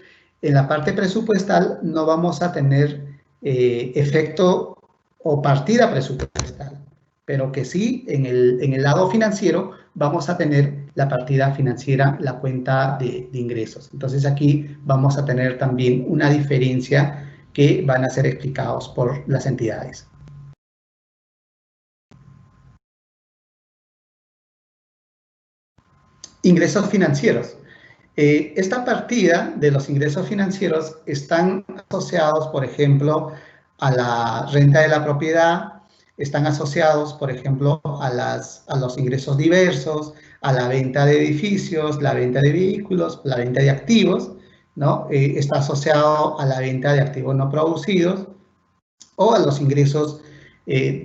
B: en la parte presupuestal no vamos a tener efecto o partida presupuestal, pero que sí en el lado financiero vamos a tener la partida financiera, la cuenta de ingresos. Entonces aquí vamos a tener también una diferencia que van a ser explicados por las entidades. Ingresos financieros. Esta partida de los ingresos financieros están asociados, por ejemplo, a la renta de la propiedad, están asociados, por ejemplo, a los ingresos diversos, a la venta de edificios, la venta de vehículos, la venta de activos, ¿no? Está asociado a la venta de activos no producidos o a los ingresos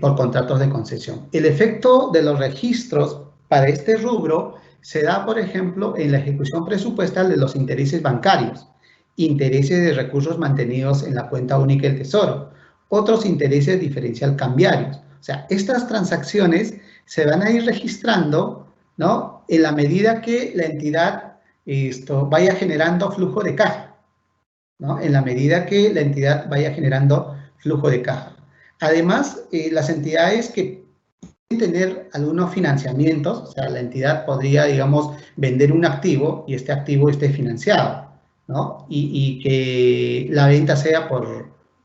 B: por contratos de concesión. El efecto de los registros para este rubro se da, por ejemplo, en la ejecución presupuestal de los intereses bancarios, intereses de recursos mantenidos en la cuenta única del Tesoro, otros intereses diferencial cambiarios. O sea, estas transacciones se van a ir registrando, ¿no? En la medida que la entidad vaya generando flujo de caja, ¿no? En la medida que la entidad vaya generando flujo de caja. Además, las entidades que tener algunos financiamientos, o sea, la entidad podría, digamos, vender un activo y este activo esté financiado, ¿no? Y que la venta sea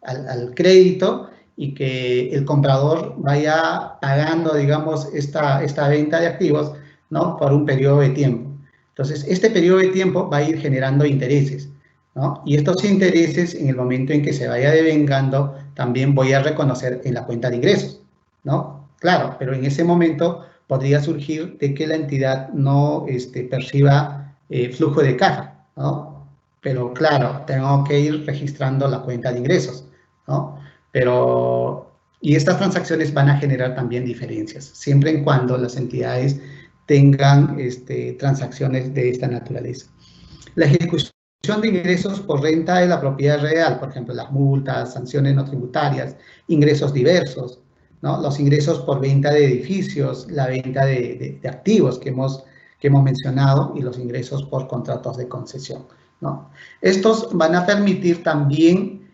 B: al crédito y que el comprador vaya pagando, digamos, esta venta de activos, ¿no? Por un periodo de tiempo. Entonces, este periodo de tiempo va a ir generando intereses, ¿no? Y estos intereses, en el momento en que se vaya devengando, también voy a reconocer en la cuenta de ingresos, ¿no? Claro, pero en ese momento podría surgir de que la entidad no perciba flujo de caja, ¿no? Pero claro, tengo que ir registrando la cuenta de ingresos, ¿no? Y estas transacciones van a generar también diferencias, siempre y cuando las entidades tengan transacciones de esta naturaleza. La ejecución de ingresos por renta de la propiedad real, por ejemplo, las multas, sanciones no tributarias, ingresos diversos, ¿no? Los ingresos por venta de edificios, la venta de activos que hemos mencionado y los ingresos por contratos de concesión, ¿no? Estos van a permitir también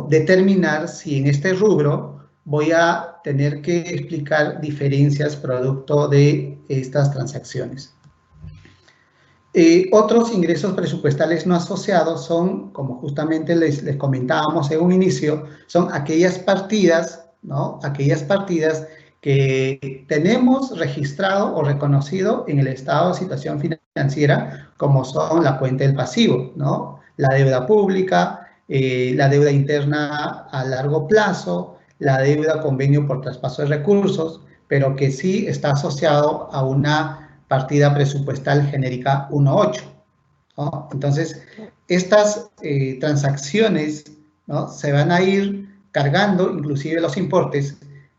B: determinar si en este rubro voy a tener que explicar diferencias producto de estas transacciones. Otros ingresos presupuestales no asociados son, como justamente les comentábamos en un inicio, son aquellas partidas, ¿no? Aquellas partidas que tenemos registrado o reconocido en el estado de situación financiera, como son la cuenta del pasivo, ¿no? La deuda pública, la deuda interna a largo plazo, la deuda convenio por traspaso de recursos, pero que sí está asociado a una partida presupuestal genérica 1.8, ¿no? Entonces, estas transacciones, ¿no?, se van a ir cargando, inclusive los importes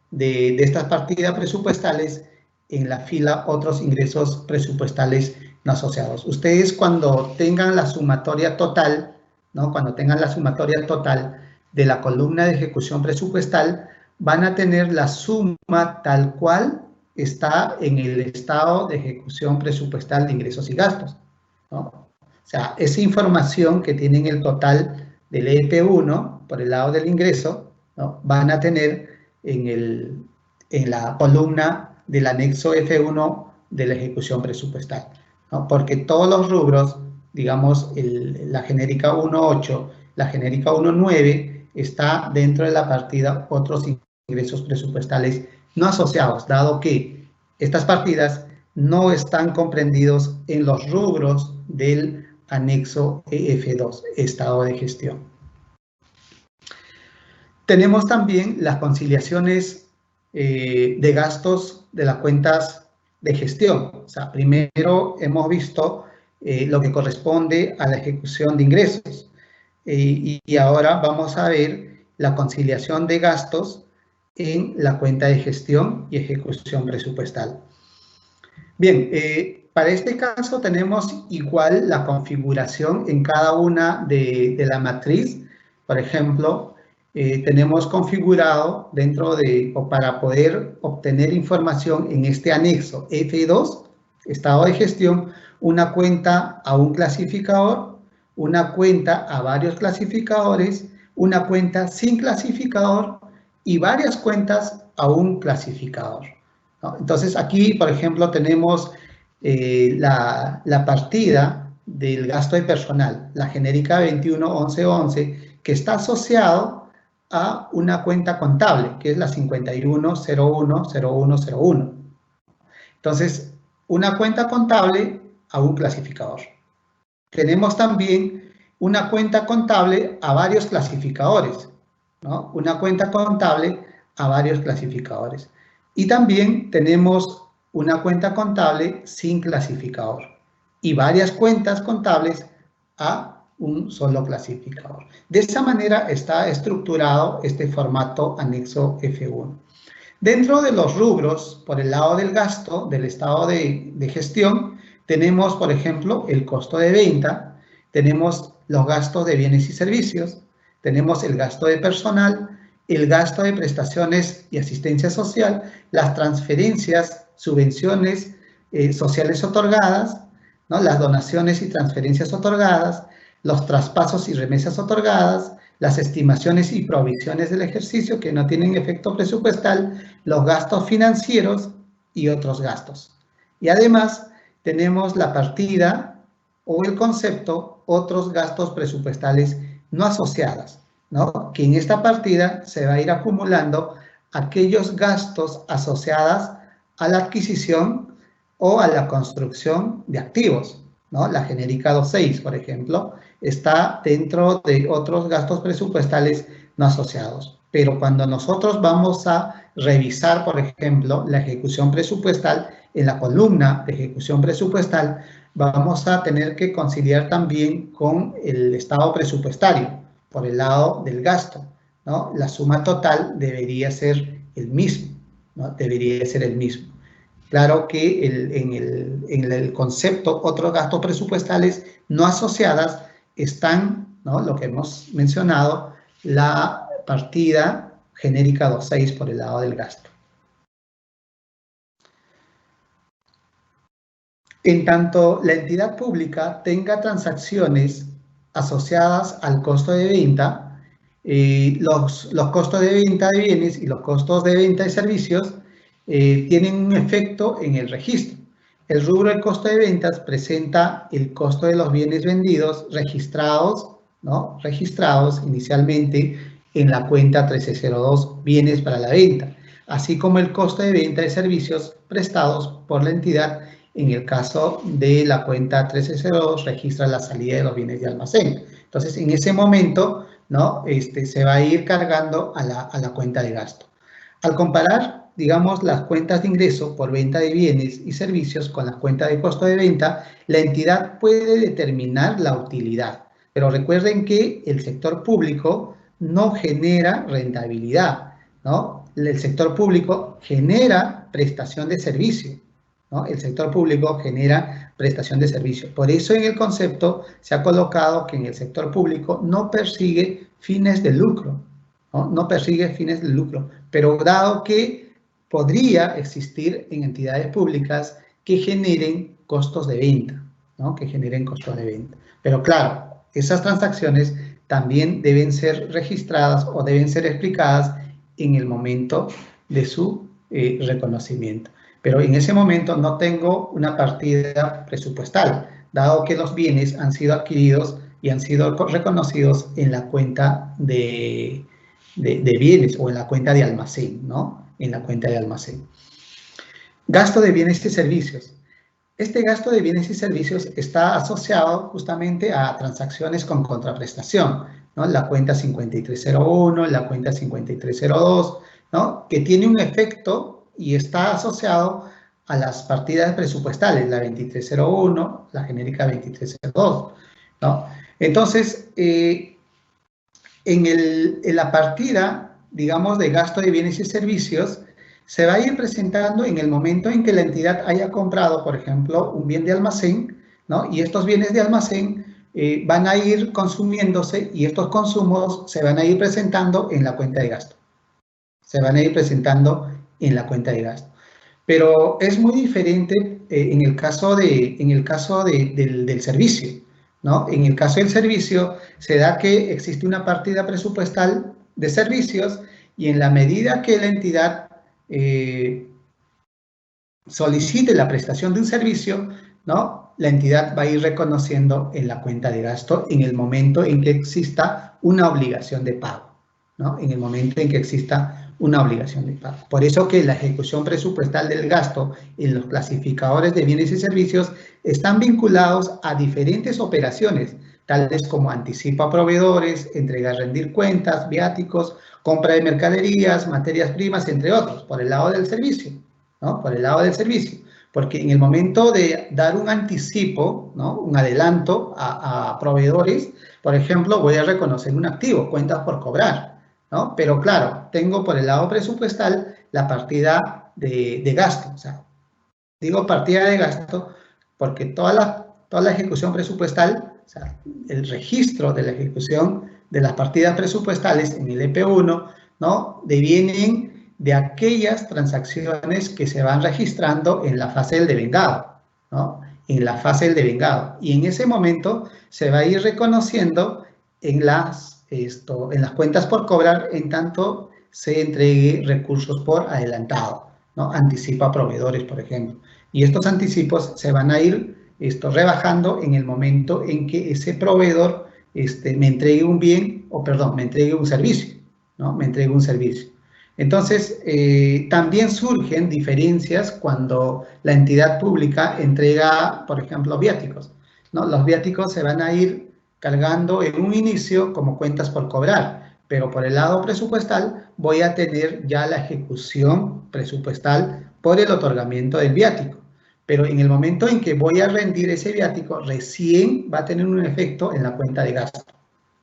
B: de estas partidas presupuestales, en la fila otros ingresos presupuestales no asociados. Ustedes, cuando tengan la sumatoria total, ¿no?, cuando tengan la sumatoria total de la columna de ejecución presupuestal, van a tener la suma tal cual está en el estado de ejecución presupuestal de ingresos y gastos, ¿no? O sea, esa información que tienen el total del EP1 por el lado del ingreso, ¿no?, van a tener en la columna del anexo F1 de la ejecución presupuestal, ¿no? Porque todos los rubros, digamos, la genérica 1.8, la genérica 1.9, está dentro de la partida otros ingresos presupuestales no asociados, dado que estas partidas no están comprendidos en los rubros del anexo EF2, estado de gestión. Tenemos también las conciliaciones de gastos de las cuentas de gestión. O sea, primero hemos visto lo que corresponde a la ejecución de ingresos y ahora vamos a ver la conciliación de gastos en la cuenta de gestión y ejecución presupuestal. Bien, para este caso tenemos igual la configuración en cada una de la matriz. Por ejemplo, tenemos configurado dentro de, o para poder obtener información en este anexo F2, estado de gestión, una cuenta a un clasificador, una cuenta a varios clasificadores, una cuenta sin clasificador y varias cuentas a un clasificador, ¿no? Entonces aquí, por ejemplo, tenemos la partida del gasto de personal, la genérica 21.11.11, que está asociado a una cuenta contable, que es la 51.01.01.01. Entonces, una cuenta contable a un clasificador. Tenemos también una cuenta contable a varios clasificadores, ¿no? Una cuenta contable a varios clasificadores. Y también tenemos una cuenta contable sin clasificador y varias cuentas contables a un solo clasificador. De esa manera está estructurado este formato anexo F1. Dentro de los rubros, por el lado del gasto, del estado de gestión, tenemos, por ejemplo, el costo de venta, tenemos los gastos de bienes y servicios, tenemos el gasto de personal, el gasto de prestaciones y asistencia social, las transferencias, subvenciones sociales otorgadas, ¿no?, las donaciones y transferencias otorgadas, los traspasos y remesas otorgadas, las estimaciones y provisiones del ejercicio que no tienen efecto presupuestal, los gastos financieros y otros gastos. Y además tenemos la partida o el concepto otros gastos presupuestales no asociados, ¿no?, que en esta partida se va a ir acumulando aquellos gastos asociados a la adquisición o a la construcción de activos, ¿no? La genérica 2.6, por ejemplo, está dentro de otros gastos presupuestales no asociados. Pero cuando nosotros vamos a revisar, por ejemplo, la ejecución presupuestal, en la columna de ejecución presupuestal, vamos a tener que conciliar también con el estado presupuestario, por el lado del gasto, ¿no? La suma total debería ser el mismo, ¿no? Debería ser el mismo. Claro que en el concepto otros gastos presupuestales no asociadas están, ¿no?, lo que hemos mencionado, la partida genérica 2.6 por el lado del gasto. En tanto la entidad pública tenga transacciones asociadas al costo de venta, los costos de venta de bienes y los costos de venta de servicios tienen un efecto en el registro. El rubro del costo de ventas presenta el costo de los bienes vendidos registrados, ¿no?, registrados inicialmente en la cuenta 1302 bienes para la venta, así como el costo de venta de servicios prestados por la entidad. En el caso de la cuenta 1302 registra la salida de los bienes de almacén. Entonces, en ese momento, ¿no? Se va a ir cargando a la cuenta de gasto. Al comparar, digamos, las cuentas de ingreso por venta de bienes y servicios con las cuentas de costo de venta, la entidad puede determinar la utilidad. Pero recuerden que el sector público no genera rentabilidad, ¿no? El sector público genera prestación de servicio, ¿no? El sector público genera prestación de servicio. Por eso en el concepto se ha colocado que en el sector público no persigue fines de lucro, ¿no? No persigue fines de lucro, pero dado que podría existir en entidades públicas que generen costos de venta, ¿no? Que generen costos de venta. Pero claro, esas transacciones también deben ser registradas o deben ser explicadas en el momento de su reconocimiento. Pero en ese momento no tengo una partida presupuestal, dado que los bienes han sido adquiridos y han sido reconocidos en la cuenta de bienes o en la cuenta de almacén, ¿no? En la cuenta de almacén. Gasto de bienes y servicios. Este gasto de bienes y servicios está asociado justamente a transacciones con contraprestación, ¿no? La cuenta 5301, la cuenta 5302, ¿no? Que tiene un efecto y está asociado a las partidas presupuestales, la 2301, la genérica 2302, ¿no? Entonces, en la partida, digamos, de gasto de bienes y servicios, se va a ir presentando en el momento en que la entidad haya comprado, por ejemplo, un bien de almacén, ¿no? Y estos bienes de almacén van a ir consumiéndose y estos consumos se van a ir presentando en la cuenta de gasto. Se van a ir presentando en la cuenta de gasto. Pero es muy diferente en el caso del servicio, ¿no? En el caso del servicio se da que existe una partida presupuestal de servicios y en la medida que la entidad solicite la prestación de un servicio, ¿no? La entidad va a ir reconociendo en la cuenta de gasto en el momento en que exista una obligación de pago, ¿no? En el momento en que exista una obligación de pago. Por eso que la ejecución presupuestal del gasto en los clasificadores de bienes y servicios están vinculados a diferentes operaciones, tales como anticipo a proveedores, entrega a rendir cuentas, viáticos, compra de mercaderías, materias primas, entre otros, por el lado del servicio, ¿no? Por el lado del servicio. Porque en el momento de dar un anticipo, ¿no? Un adelanto a proveedores, por ejemplo, voy a reconocer un activo, cuentas por cobrar, ¿no? Pero claro, tengo por el lado presupuestal la partida de gasto. O sea, digo partida de gasto porque toda la ejecución presupuestal, o sea, el registro de la ejecución de las partidas presupuestales en el EP1, ¿no? Devienen de aquellas transacciones que se van registrando en la fase del devengado, ¿no? En la fase del devengado. Y en ese momento se va a ir reconociendo en las cuentas por cobrar en tanto se entregue recursos por adelantado, ¿no? Anticipo a proveedores, por ejemplo. Y estos anticipos se van a ir rebajando en el momento en que ese proveedor me entregue un bien, o perdón, me entregue un servicio, ¿no? Me entregue un servicio. Entonces, también surgen diferencias cuando la entidad pública entrega, por ejemplo, viáticos, ¿no? Los viáticos se van a ir cargando en un inicio como cuentas por cobrar, pero por el lado presupuestal voy a tener ya la ejecución presupuestal por el otorgamiento del viático. Pero en el momento en que voy a rendir ese viático, recién va a tener un efecto en la cuenta de gasto.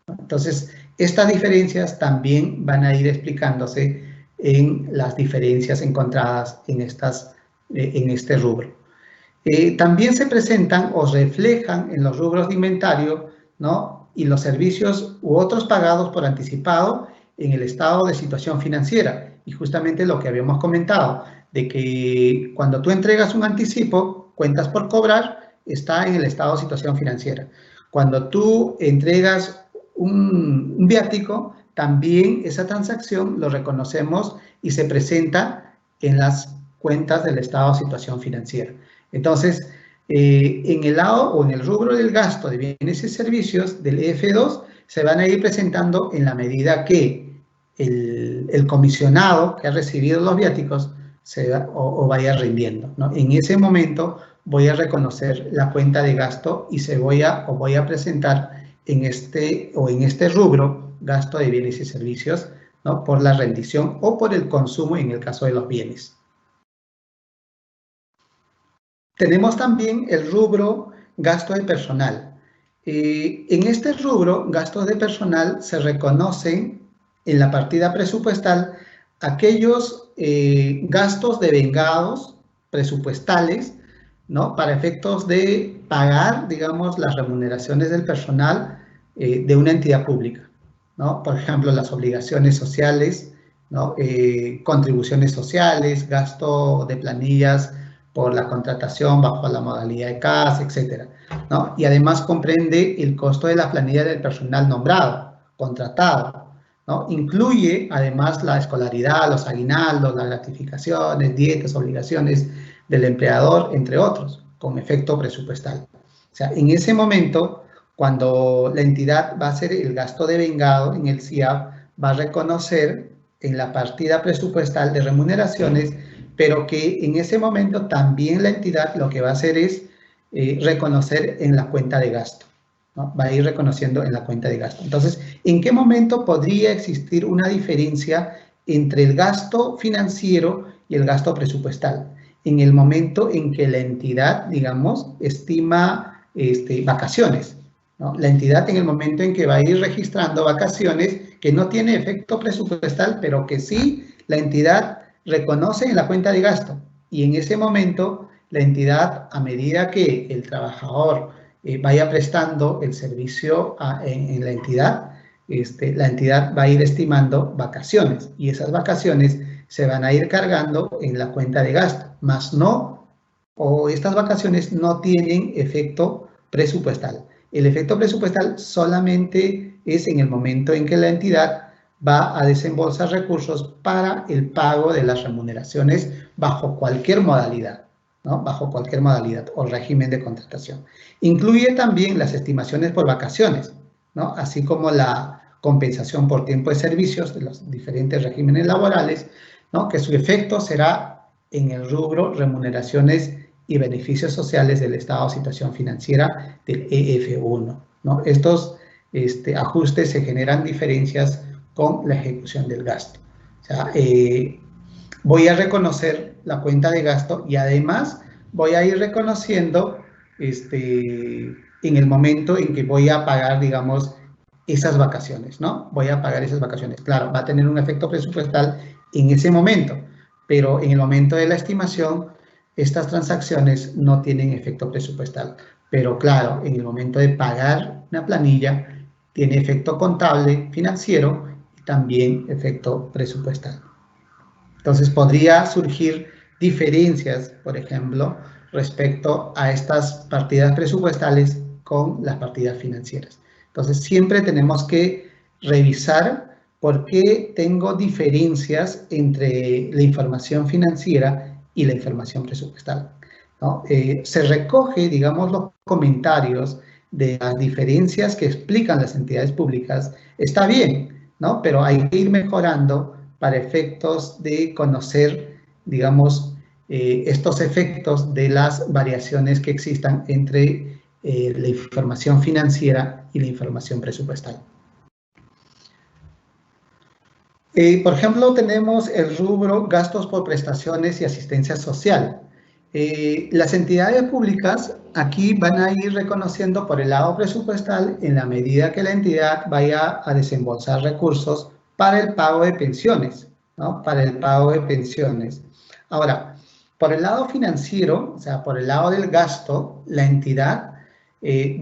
B: Entonces, estas diferencias también van a ir explicándose en las diferencias encontradas en este rubro. También se presentan o reflejan en los rubros de inventario, ¿no? Y los servicios u otros pagados por anticipado en el estado de situación financiera. Y justamente lo que habíamos comentado, de que cuando tú entregas un anticipo, cuentas por cobrar, está en el estado de situación financiera. Cuando tú entregas un viático, también esa transacción lo reconocemos y se presenta en las cuentas del estado de situación financiera. Entonces, en el lado o en el rubro del gasto de bienes y servicios del EF2 se van a ir presentando en la medida que el comisionado que ha recibido los viáticos o vaya rindiendo, ¿no? En ese momento voy a reconocer la cuenta de gasto y voy a presentar en este rubro gasto de bienes y servicios, ¿no? Por la rendición o por el consumo en el caso de los bienes. Tenemos también el rubro gasto de personal. En este rubro, gastos de personal, se reconocen en la partida presupuestal aquellos gastos devengados presupuestales, ¿no? Para efectos de pagar, digamos, las remuneraciones del personal de una entidad pública, ¿no? Por ejemplo, las obligaciones sociales, ¿no? Contribuciones sociales, gasto de planillas por la contratación bajo la modalidad de CAS, etcétera, ¿no? Y además comprende el costo de la planilla del personal nombrado, contratado, ¿no? Incluye además la escolaridad, los aguinaldos, las gratificaciones, dietas, obligaciones del empleador, entre otros, con efecto presupuestal. O sea, en ese momento, cuando la entidad va a hacer el gasto devengado en el CIAP, va a reconocer en la partida presupuestal de remuneraciones, pero que en ese momento también la entidad lo que va a hacer es reconocer en la cuenta de gasto, ¿no? Va a ir reconociendo en la cuenta de gasto. Entonces, ¿en qué momento podría existir una diferencia entre el gasto financiero y el gasto presupuestal? En el momento en que la entidad, digamos, estima vacaciones, ¿no? La entidad en el momento en que va a ir registrando vacaciones que no tiene efecto presupuestal, pero que sí la entidad reconoce en la cuenta de gasto. Y en ese momento, la entidad, a medida que el trabajador vaya prestando el servicio en la entidad va a ir estimando vacaciones. Y esas vacaciones se van a ir cargando en la cuenta de gasto, más no, o estas vacaciones no tienen efecto presupuestal. El efecto presupuestal solamente es en el momento en que la entidad va a desembolsar recursos para el pago de las remuneraciones bajo cualquier modalidad, ¿no? Bajo cualquier modalidad o régimen de contratación. Incluye también las estimaciones por vacaciones, ¿no? Así como la compensación por tiempo de servicios de los diferentes regímenes laborales, ¿no? Que su efecto será en el rubro remuneraciones y beneficios sociales del estado de situación financiera del EF1, ¿no? Estos ajustes se generan diferencias con la ejecución del gasto. O sea, voy a reconocer la cuenta de gasto y además voy a ir reconociendo en el momento en que voy a pagar, digamos, esas vacaciones, ¿no? Voy a pagar esas vacaciones. Claro, va a tener un efecto presupuestal en ese momento, pero en el momento de la estimación, estas transacciones no tienen efecto presupuestal. Pero claro, en el momento de pagar una planilla, tiene efecto contable, financiero y también efecto presupuestal. Entonces, podría surgir diferencias, por ejemplo, respecto a estas partidas presupuestales con las partidas financieras. Entonces, siempre tenemos que revisar por qué tengo diferencias entre la información financiera y la información presupuestal, ¿no? Se recoge, digamos, los comentarios de las diferencias que explican las entidades públicas, está bien, ¿no? Pero hay que ir mejorando para efectos de conocer, digamos, estos efectos de las variaciones que existan entre la información financiera y la información presupuestal. Por ejemplo, tenemos el rubro gastos por prestaciones y asistencia social. Las entidades públicas aquí van a ir reconociendo por el lado presupuestal en la medida que la entidad vaya a desembolsar recursos para el pago de pensiones, ¿no? Para el pago de pensiones. Ahora, por el lado financiero, o sea, por el lado del gasto, la entidad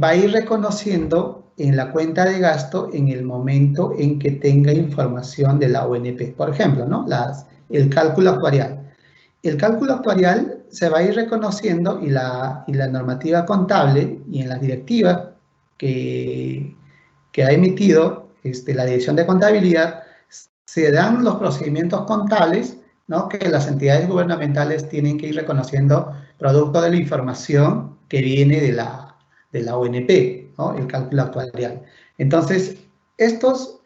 B: va a ir reconociendo en la cuenta de gasto en el momento en que tenga información de la ONP. Por ejemplo, ¿no? El cálculo actuarial. El cálculo actuarial se va a ir reconociendo y la normativa contable y en las directivas que ha emitido la Dirección de Contabilidad, se dan los procedimientos contables, ¿no? Que las entidades gubernamentales tienen que ir reconociendo producto de la información que viene de la ONP, ¿no? El cálculo actuarial. Entonces, estos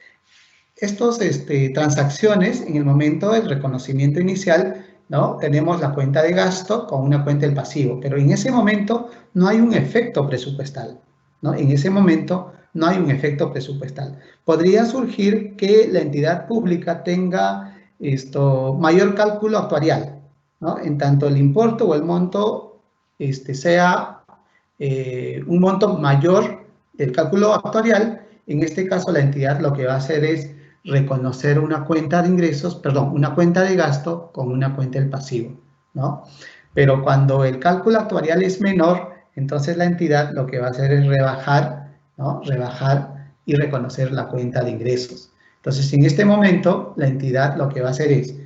B: Estas transacciones, en el momento del reconocimiento inicial, ¿no? Tenemos la cuenta de gasto con una cuenta del pasivo, pero en ese momento no hay un efecto presupuestal, ¿no? En ese momento no hay un efecto presupuestal. Podría surgir que la entidad pública tenga mayor cálculo actuarial, ¿no? En tanto el importe o el monto sea un monto mayor del cálculo actuarial. En este caso, la entidad lo que va a hacer es reconocer una cuenta de ingresos, perdón, una cuenta de gasto con una cuenta del pasivo, ¿no? Pero cuando el cálculo actuarial es menor, entonces la entidad lo que va a hacer es rebajar, ¿no? Rebajar y reconocer la cuenta de ingresos. Entonces, en este momento, la entidad lo que va a hacer es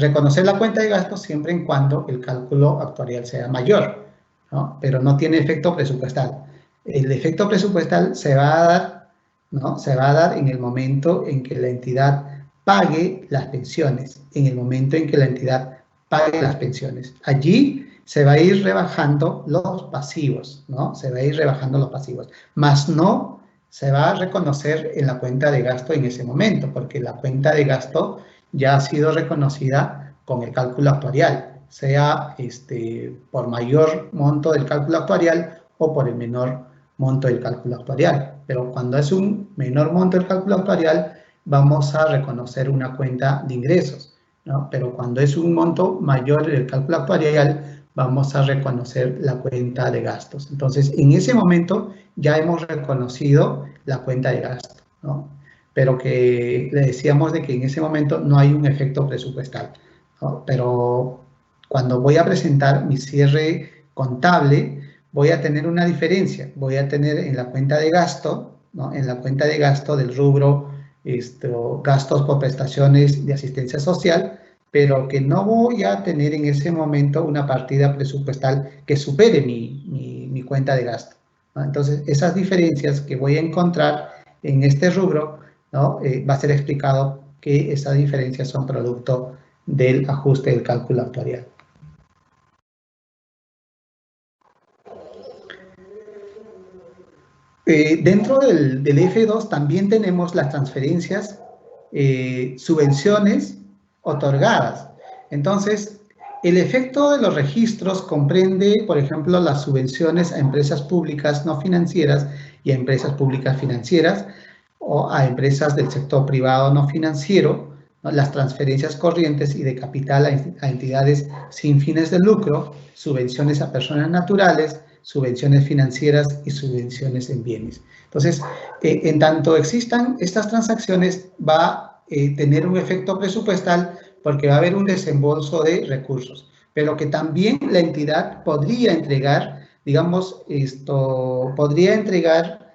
B: reconocer la cuenta de gastos siempre y cuando el cálculo actuarial sea mayor, ¿no? Pero no tiene efecto presupuestal. El efecto presupuestal se va a dar, ¿no? Se va a dar en el momento en que la entidad pague las pensiones, en el momento en que la entidad pague las pensiones. Allí se va a ir rebajando los pasivos, ¿no? Se va a ir rebajando los pasivos, más no se va a reconocer en la cuenta de gasto en ese momento, porque la cuenta de gasto ya ha sido reconocida con el cálculo actuarial, sea por mayor monto del cálculo actuarial o por el menor monto del cálculo actuarial. Pero cuando es un menor monto del cálculo actuarial, vamos a reconocer una cuenta de ingresos, ¿no? Pero cuando es un monto mayor del cálculo actuarial, vamos a reconocer la cuenta de gastos. Entonces, en ese momento ya hemos reconocido la cuenta de gasto, ¿no? Pero que le decíamos de que en ese momento no hay un efecto presupuestal, ¿no? Pero cuando voy a presentar mi cierre contable, voy a tener una diferencia. Voy a tener en la cuenta de gasto, ¿no? En la cuenta de gasto del rubro gastos por prestaciones de asistencia social, pero que no voy a tener en ese momento una partida presupuestal que supere mi cuenta de gasto, ¿no? Entonces, esas diferencias que voy a encontrar en este rubro, ¿no? Va a ser explicado que esas diferencias son producto del ajuste del cálculo actuarial. Dentro del F2 también tenemos las transferencias, subvenciones otorgadas. Entonces, el efecto de los registros comprende, por ejemplo, las subvenciones a empresas públicas no financieras y a empresas públicas financieras o a empresas del sector privado no financiero, ¿no? Las transferencias corrientes y de capital a entidades sin fines de lucro, subvenciones a personas naturales, subvenciones financieras y subvenciones en bienes. Entonces, en tanto existan estas transacciones, va a tener un efecto presupuestal porque va a haber un desembolso de recursos, pero que también la entidad podría entregar, digamos, podría entregar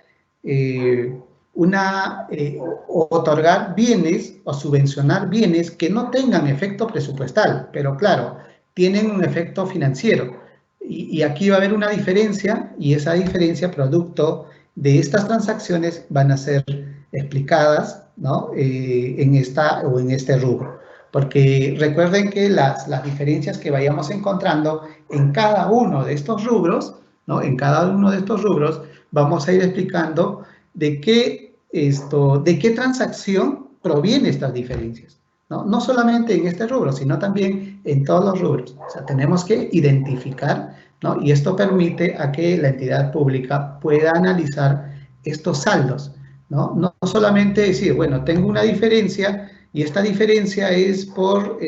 B: otorgar bienes o subvencionar bienes que no tengan efecto presupuestal, pero claro, tienen un efecto financiero. Y aquí va a haber una diferencia, y esa diferencia producto de estas transacciones van a ser explicadas, ¿no? en este rubro. Porque recuerden que las diferencias que vayamos encontrando en cada uno de estos rubros, ¿no? En cada uno de estos rubros vamos a ir explicando de qué transacción provienen estas diferencias, ¿no? No solamente en este rubro, sino también en todos los rubros. O sea, tenemos que identificar, ¿no? Y esto permite a que la entidad pública pueda analizar estos saldos, ¿no? No solamente decir, bueno, tengo una diferencia y esta diferencia es por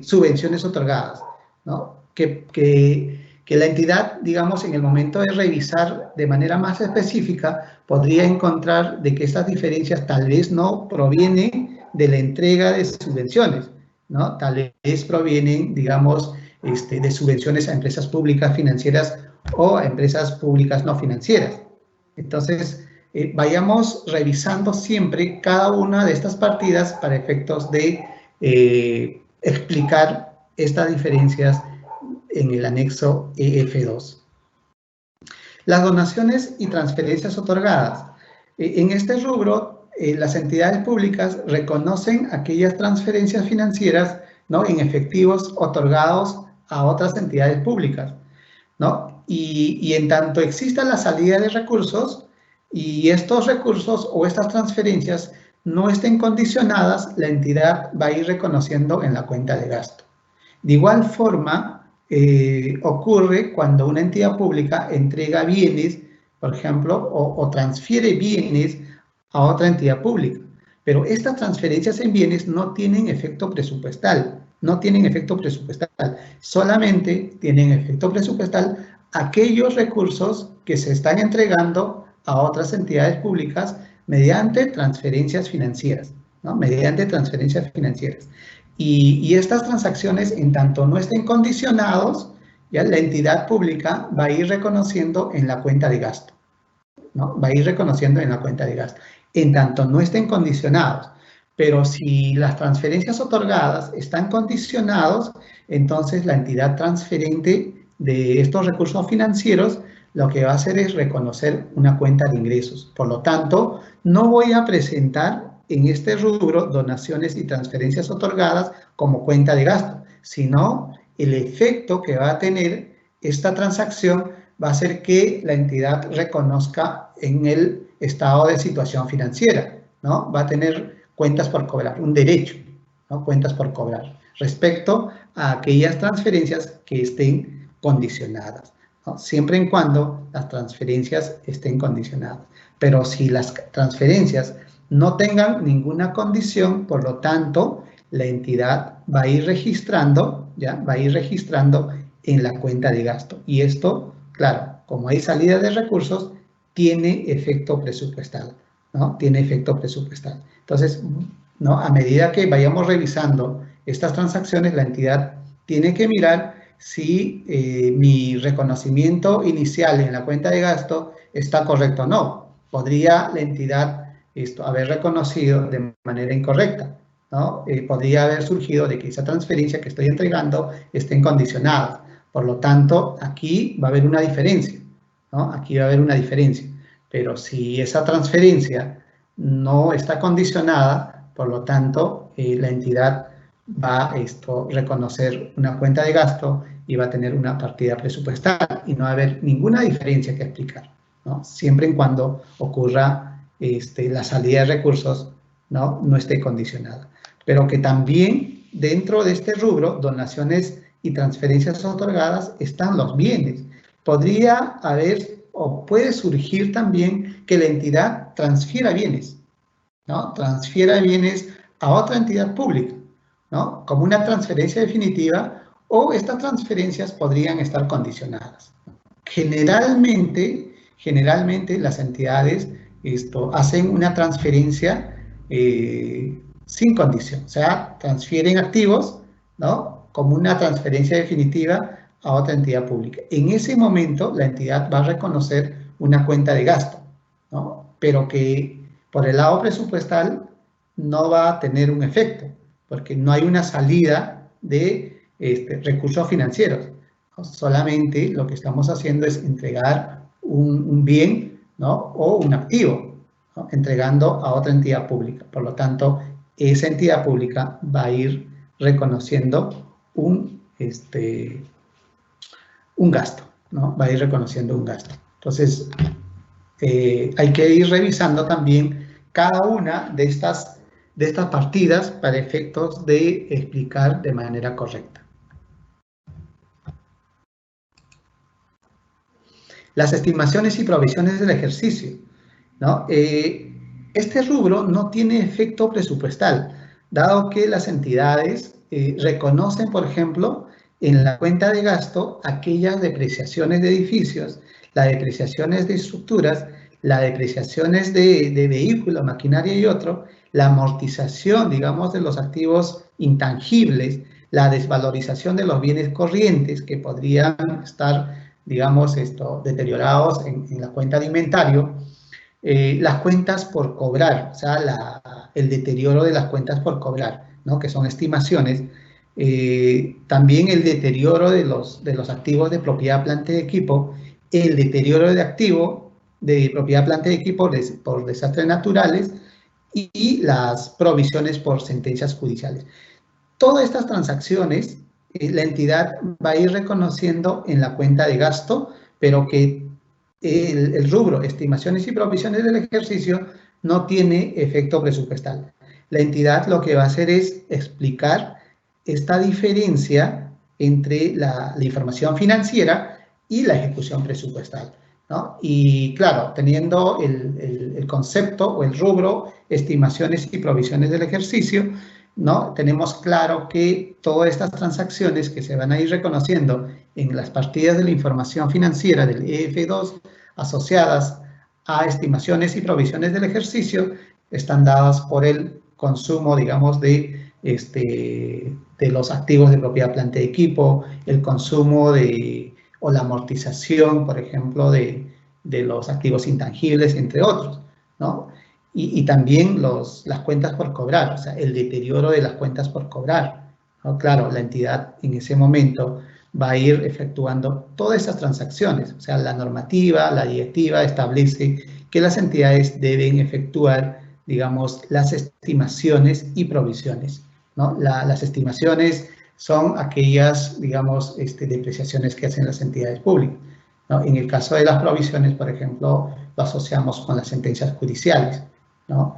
B: subvenciones otorgadas, ¿no? Que la entidad, digamos, en el momento de revisar de manera más específica, podría encontrar de que estas diferencias tal vez no provienen de la entrega de subvenciones, ¿no? Tal vez provienen, digamos, de subvenciones a empresas públicas financieras o a empresas públicas no financieras. Entonces, vayamos revisando siempre cada una de estas partidas para efectos de explicar estas diferencias en el anexo EF2. Las donaciones y transferencias otorgadas. En este rubro, las entidades públicas reconocen aquellas transferencias financieras, ¿no? En efectivos otorgados a otras entidades públicas, ¿no? Y en tanto exista la salida de recursos, y estos recursos o estas transferencias no estén condicionadas, la entidad va a ir reconociendo en la cuenta de gasto. De igual forma, ocurre cuando una entidad pública entrega bienes, por ejemplo, o transfiere bienes a otra entidad pública. Pero estas transferencias en bienes no tienen efecto presupuestal, solamente tienen efecto presupuestal aquellos recursos que se están entregando a otras entidades públicas mediante transferencias financieras, ¿no? Mediante transferencias financieras. Y estas transacciones, en tanto no estén condicionados, ya la entidad pública va a ir reconociendo en la cuenta de gasto, ¿no? Va a ir reconociendo en la cuenta de gasto, en tanto no estén condicionados. Pero si las transferencias otorgadas están condicionados, entonces la entidad transferente de estos recursos financieros lo que va a hacer es reconocer una cuenta de ingresos. Por lo tanto, no voy a presentar en este rubro donaciones y transferencias otorgadas como cuenta de gasto, sino el efecto que va a tener esta transacción va a ser que la entidad reconozca en el estado de situación financiera, ¿no? Va a tener cuentas por cobrar, un derecho, ¿no? Cuentas por cobrar, respecto a aquellas transferencias que estén condicionadas, ¿no? Siempre y cuando las transferencias estén condicionadas. Pero si las transferencias no tengan ninguna condición, por lo tanto, la entidad va a ir registrando, ¿ya? Va a ir registrando en la cuenta de gasto. Y esto, claro, como hay salida de recursos, tiene efecto presupuestal, ¿no? Tiene efecto presupuestal. Entonces, ¿no? A medida que vayamos revisando estas transacciones, la entidad tiene que mirar si mi reconocimiento inicial en la cuenta de gasto está correcto o no. Podría la entidad haber reconocido de manera incorrecta, ¿no? Podría haber surgido de que esa transferencia que estoy entregando esté incondicionada. Por lo tanto, aquí va a haber una diferencia, ¿no? Aquí va a haber una diferencia. Pero si esa transferencia no está condicionada, por lo tanto, la entidad va a reconocer una cuenta de gasto y va a tener una partida presupuestal y no va a haber ninguna diferencia que explicar, ¿no? Siempre y cuando ocurra la salida de recursos, no esté condicionada. Pero que también dentro de este rubro, donaciones y transferencias otorgadas, están los bienes. Podría haber o puede surgir también que la entidad transfiera bienes, ¿no? Transfiera bienes a otra entidad pública, ¿no? Como una transferencia definitiva, o estas transferencias podrían estar condicionadas. Generalmente las entidades hacen una transferencia sin condición, o sea, transfieren activos, ¿no? Como una transferencia definitiva a otra entidad pública. En ese momento, la entidad va a reconocer una cuenta de gasto, ¿no? Pero que por el lado presupuestal no va a tener un efecto, porque no hay una salida de recursos financieros. Solamente lo que estamos haciendo es entregar un bien, ¿no? O un activo, ¿no? Entregando a otra entidad pública. Por lo tanto, esa entidad pública va a ir reconociendo un gasto, ¿no? Va a ir reconociendo un gasto. Entonces, hay que ir revisando también cada una de estas partidas para efectos de explicar de manera correcta. Las estimaciones y provisiones del ejercicio, ¿no? Este rubro no tiene efecto presupuestal, dado que las entidades reconocen, por ejemplo, en la cuenta de gasto aquellas depreciaciones de edificios, las depreciaciones de estructuras, las depreciaciones de vehículos, maquinaria y otro, la amortización, digamos, de los activos intangibles, la desvalorización de los bienes corrientes que podrían estar, digamos, deteriorados en la cuenta de inventario, las cuentas por cobrar, o sea, el deterioro de las cuentas por cobrar, ¿no? Que son estimaciones. También el deterioro de los activos de propiedad, planta y equipo, el deterioro de activo de propiedad, planta y equipo por desastres naturales y las provisiones por sentencias judiciales. Todas estas transacciones la entidad va a ir reconociendo en la cuenta de gasto, pero que el rubro estimaciones y provisiones del ejercicio no tiene efecto presupuestal. La entidad lo que va a hacer es explicar esta diferencia entre la información financiera y la ejecución presupuestal, ¿no? Y claro, teniendo el concepto o el rubro, estimaciones y provisiones del ejercicio, ¿no? Tenemos claro que todas estas transacciones que se van a ir reconociendo en las partidas de la información financiera del EF2 asociadas a estimaciones y provisiones del ejercicio están dadas por el consumo, digamos, de los activos de propiedad, planta y equipo, el consumo o la amortización, por ejemplo, de los activos intangibles, entre otros, ¿no? Y también las cuentas por cobrar, o sea, el deterioro de las cuentas por cobrar, ¿no? Claro, la entidad en ese momento va a ir efectuando todas esas transacciones, o sea, la normativa, la directiva establece que las entidades deben efectuar, digamos, las estimaciones y provisiones, ¿no? Las estimaciones son aquellas, digamos, depreciaciones que hacen las entidades públicas, ¿no? En el caso de las provisiones, por ejemplo, lo asociamos con las sentencias judiciales, ¿no?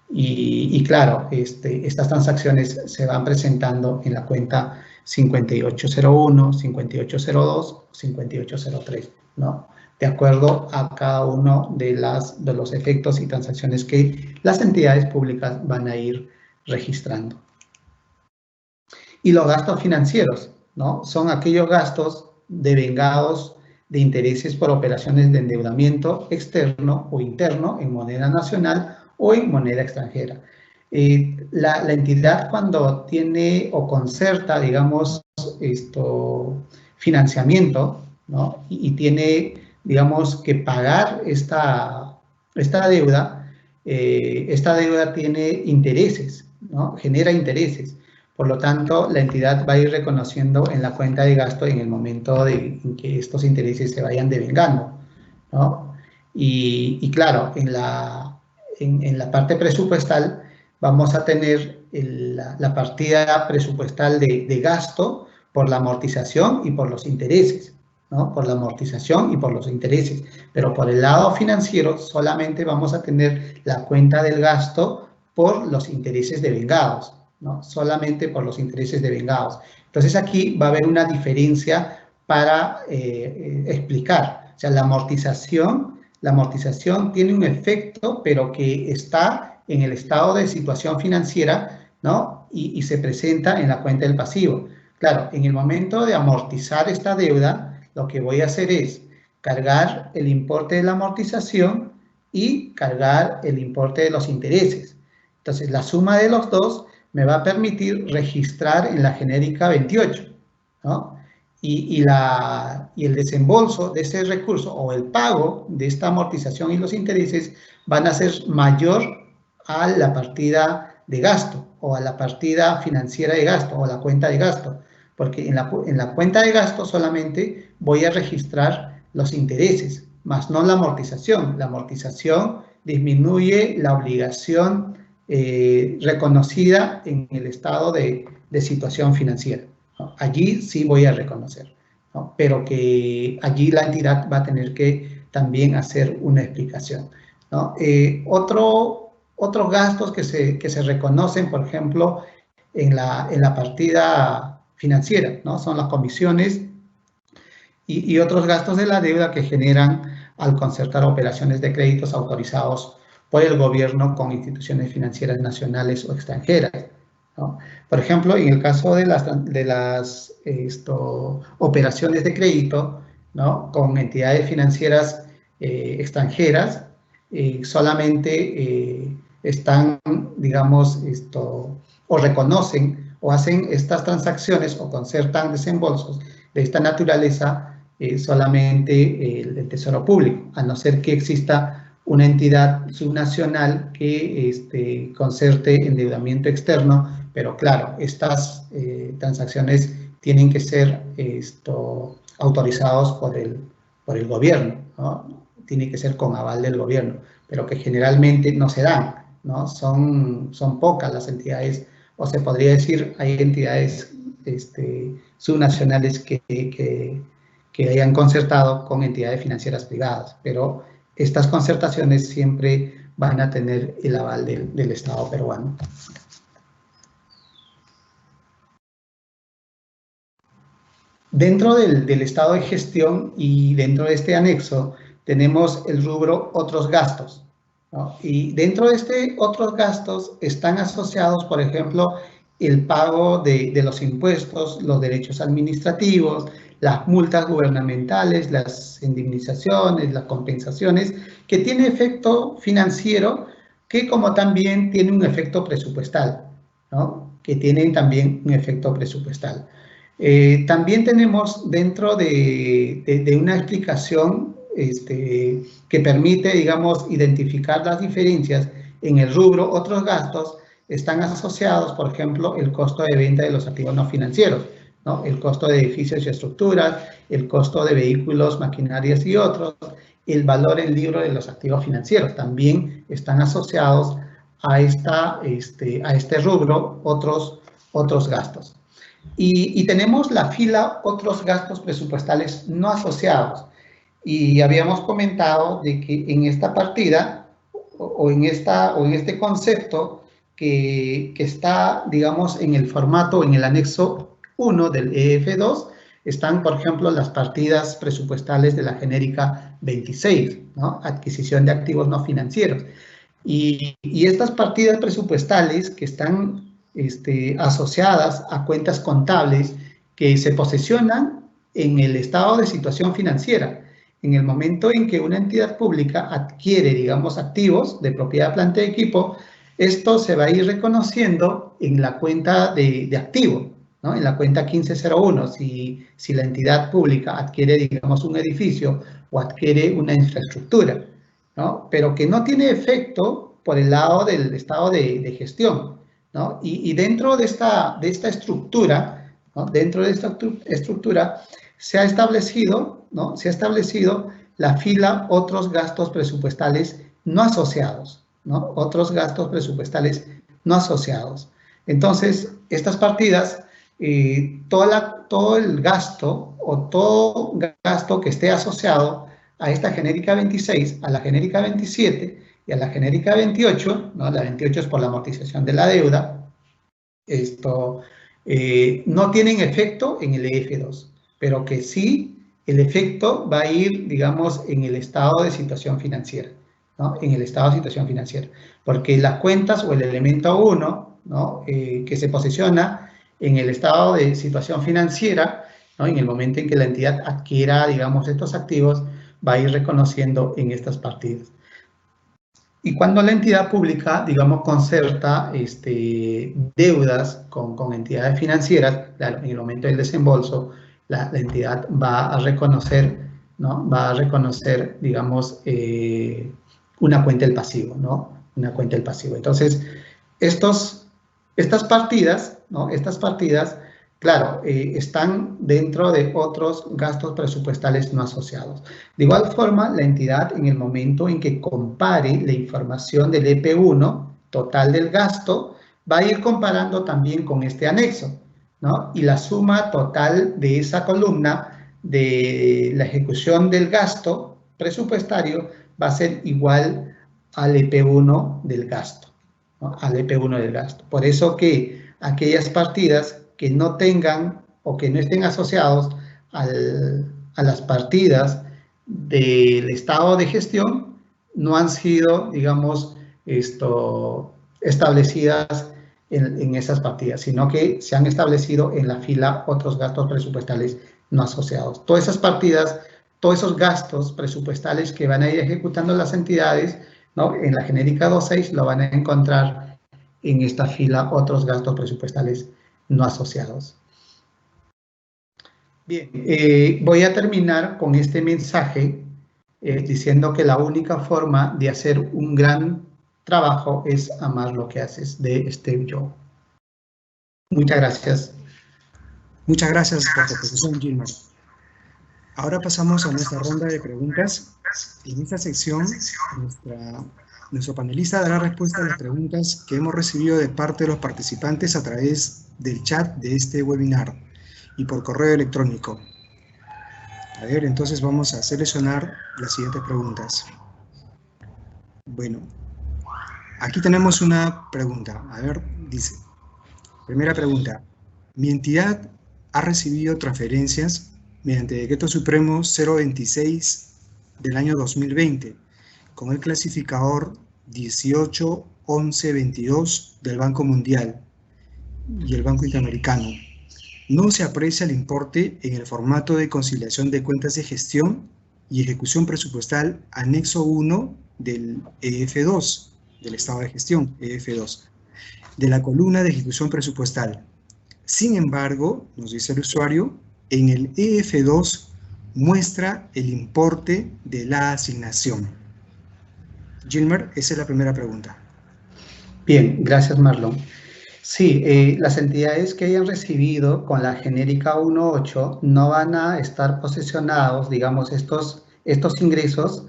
B: Y claro, estas transacciones se van presentando en la cuenta 5801, 5802, 5803, ¿no? De acuerdo a cada uno de los efectos y transacciones que las entidades públicas van a ir registrando. Y los gastos financieros, ¿no? Son aquellos gastos devengados de intereses por operaciones de endeudamiento externo o interno en moneda nacional o en moneda extranjera. La entidad cuando tiene o concerta, digamos, financiamiento, ¿no? Y tiene, digamos, que pagar esta deuda, esta deuda tiene intereses, ¿no? Genera intereses. Por lo tanto, la entidad va a ir reconociendo en la cuenta de gasto en el momento en que estos intereses se vayan devengando, ¿no? Y claro, en la parte presupuestal vamos a tener la partida presupuestal de gasto por la amortización y por los intereses, ¿no? Por la amortización y por los intereses. Pero por el lado financiero solamente vamos a tener la cuenta del gasto por los intereses devengados, ¿no? Solamente por los intereses devengados. Entonces aquí va a haber una diferencia para explicar. O sea, la amortización tiene un efecto, pero que está en el estado de situación financiera, ¿no? Y se presenta en la cuenta del pasivo. Claro, en el momento de amortizar esta deuda, lo que voy a hacer es cargar el importe de la amortización y cargar el importe de los intereses. Entonces, la suma de los dos me va a permitir registrar en la genérica 28, ¿no? Y el desembolso de ese recurso o el pago de esta amortización y los intereses van a ser mayor a la partida de gasto o a la partida financiera de gasto o a la cuenta de gasto, porque en la cuenta de gasto solamente voy a registrar los intereses, más no la amortización. La amortización disminuye la obligación reconocida en el estado de situación financiera, ¿no? Allí sí voy a reconocer, ¿no? Pero que allí la entidad va a tener que también hacer una explicación, ¿no? Otros gastos que se reconocen, por ejemplo, en la partida financiera, ¿no? Son las comisiones y otros gastos de la deuda que generan al concertar operaciones de créditos autorizados por el gobierno con instituciones financieras nacionales o extranjeras, ¿no? Por ejemplo, en el caso de las operaciones de crédito, ¿no? Con entidades financieras extranjeras, solamente están, digamos, o reconocen o hacen estas transacciones o concertan desembolsos de esta naturaleza solamente el Tesoro Público, a no ser que exista una entidad subnacional que concerte endeudamiento externo, pero claro, estas transacciones tienen que ser autorizados por el gobierno, ¿no? Tiene que ser con aval del gobierno, pero que generalmente no se dan, ¿no? Son pocas las entidades, o se podría decir, hay entidades subnacionales que hayan concertado con entidades financieras privadas, pero estas concertaciones siempre van a tener el aval del Estado peruano. Dentro del estado de gestión y dentro de este anexo tenemos el rubro otros gastos, ¿no? Y dentro de este otros gastos están asociados, por ejemplo, el pago de los impuestos, los derechos administrativos, las multas gubernamentales, las indemnizaciones, las compensaciones, que tiene efecto financiero, que como también tiene un efecto presupuestal, ¿no? Que tienen también un efecto presupuestal. También tenemos dentro de una explicación que permite, digamos, identificar las diferencias en el rubro otros gastos, están asociados, por ejemplo, el costo de venta de los activos no financieros, ¿no? El costo de edificios y estructuras, el costo de vehículos, maquinarias y otros, el valor en libro de los activos financieros, también están asociados a este rubro otros gastos. Y tenemos la fila otros gastos presupuestales no asociados. Y habíamos comentado de que en esta partida o en este concepto que está, digamos, en el formato, en el anexo 1 del EF2, están, por ejemplo, las partidas presupuestales de la genérica 26, ¿no? Adquisición de activos no financieros. Y estas partidas presupuestales que están asociadas a cuentas contables que se posesionan en el estado de situación financiera. En el momento en que una entidad pública adquiere, digamos, activos de propiedad, planta y equipo, esto se va a ir reconociendo en la cuenta de activo, ¿no? En la cuenta 1501, si la entidad pública adquiere, digamos, un edificio o adquiere una infraestructura, ¿no? Pero que no tiene efecto por el lado del estado de gestión, ¿no? Y dentro de esta estructura, ¿no? Dentro de esta estructura se ha establecido, ¿no? Se ha establecido la fila otros gastos presupuestales no asociados, ¿no? Otros gastos presupuestales no asociados. Entonces, estas partidas, todo el gasto o todo gasto que esté asociado a esta genérica 26, a la genérica 27 y a la genérica 28, ¿no? La 28 es por la amortización de la deuda, no tienen efecto en el EF2, pero que sí el efecto va a ir, digamos, en el estado de situación financiera, ¿no? En el estado de situación financiera, porque las cuentas o el elemento 1, ¿no? Que se posiciona en el estado de situación financiera, ¿no? En el momento en que la entidad adquiera, digamos, estos activos, va a ir reconociendo en estas partidas. Y cuando la entidad pública, digamos, concerta deudas con entidades financieras, claro, en el momento del desembolso, la entidad va a reconocer, ¿no? Va a reconocer, digamos, una cuenta del pasivo, ¿no? Una cuenta del pasivo. Entonces, estas partidas, ¿no? Estas partidas, claro, están dentro de otros gastos presupuestales no asociados. De igual forma, la entidad, en el momento en que compare la información del EP1, total del gasto, va a ir comparando también con este anexo, ¿no? Y la suma total de esa columna de la ejecución del gasto presupuestario va a ser igual al EP1 del gasto, ¿no? Al EP1 del gasto. Por eso que aquellas partidas que no tengan o que no estén asociados a las partidas del estado de gestión no han sido, digamos, establecidas en esas partidas, sino que se han establecido en la fila otros gastos presupuestales no asociados. Todas esas partidas, todos esos gastos presupuestales que van a ir ejecutando las entidades, ¿no? En la genérica 2.6 lo van a encontrar en esta fila otros gastos presupuestales no asociados. Bien, voy a terminar con este mensaje diciendo que la única forma de hacer un gran trabajo es amar lo que haces, de Steve Jobs. Muchas gracias.
A: Muchas gracias por tu exposición, Gilmar. Ahora pasamos a nuestra ronda de preguntas. En esta sección, nuestro panelista dará respuesta a las preguntas que hemos recibido de parte de los participantes a través del chat de este webinar y por correo electrónico. A ver, entonces vamos a seleccionar las siguientes preguntas. Bueno, Aquí tenemos una pregunta. A ver, dice. Primera pregunta. Mi entidad ha recibido transferencias mediante Decreto Supremo 026 del año 2020 con el clasificador 181122 del Banco Mundial y el Banco Interamericano. No se aprecia el importe en el formato de conciliación de cuentas de gestión y ejecución presupuestal anexo 1 del EF2, del estado de gestión, EF2, de la columna de ejecución presupuestal. Sin embargo, nos dice el usuario, en el EF2 muestra el importe de la asignación. Gilmer, esa es la primera pregunta.
B: Bien, gracias Marlon. Sí, las entidades que hayan recibido con la genérica 1.8 no van a estar posicionados, digamos, estos ingresos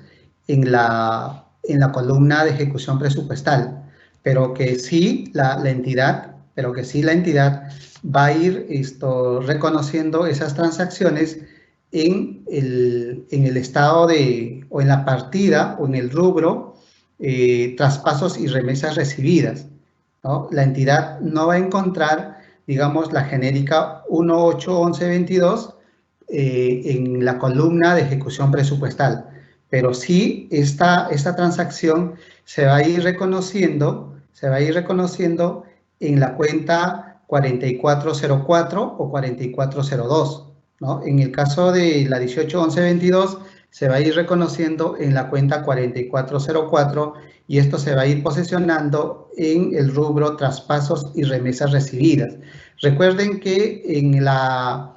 B: en la columna de ejecución presupuestal, pero que sí la entidad va a ir reconociendo esas transacciones en el estado o en la partida o en el rubro traspasos y remesas recibidas, ¿no? La entidad no va a encontrar, digamos, la genérica 181122 en la columna de ejecución presupuestal, pero sí esta transacción se va a ir reconociendo en la cuenta 4404 o 4402, ¿no? En el caso de la 181122 se va a ir reconociendo en la cuenta 4404 y esto se va a ir posicionando en el rubro traspasos y remesas recibidas. Recuerden que en la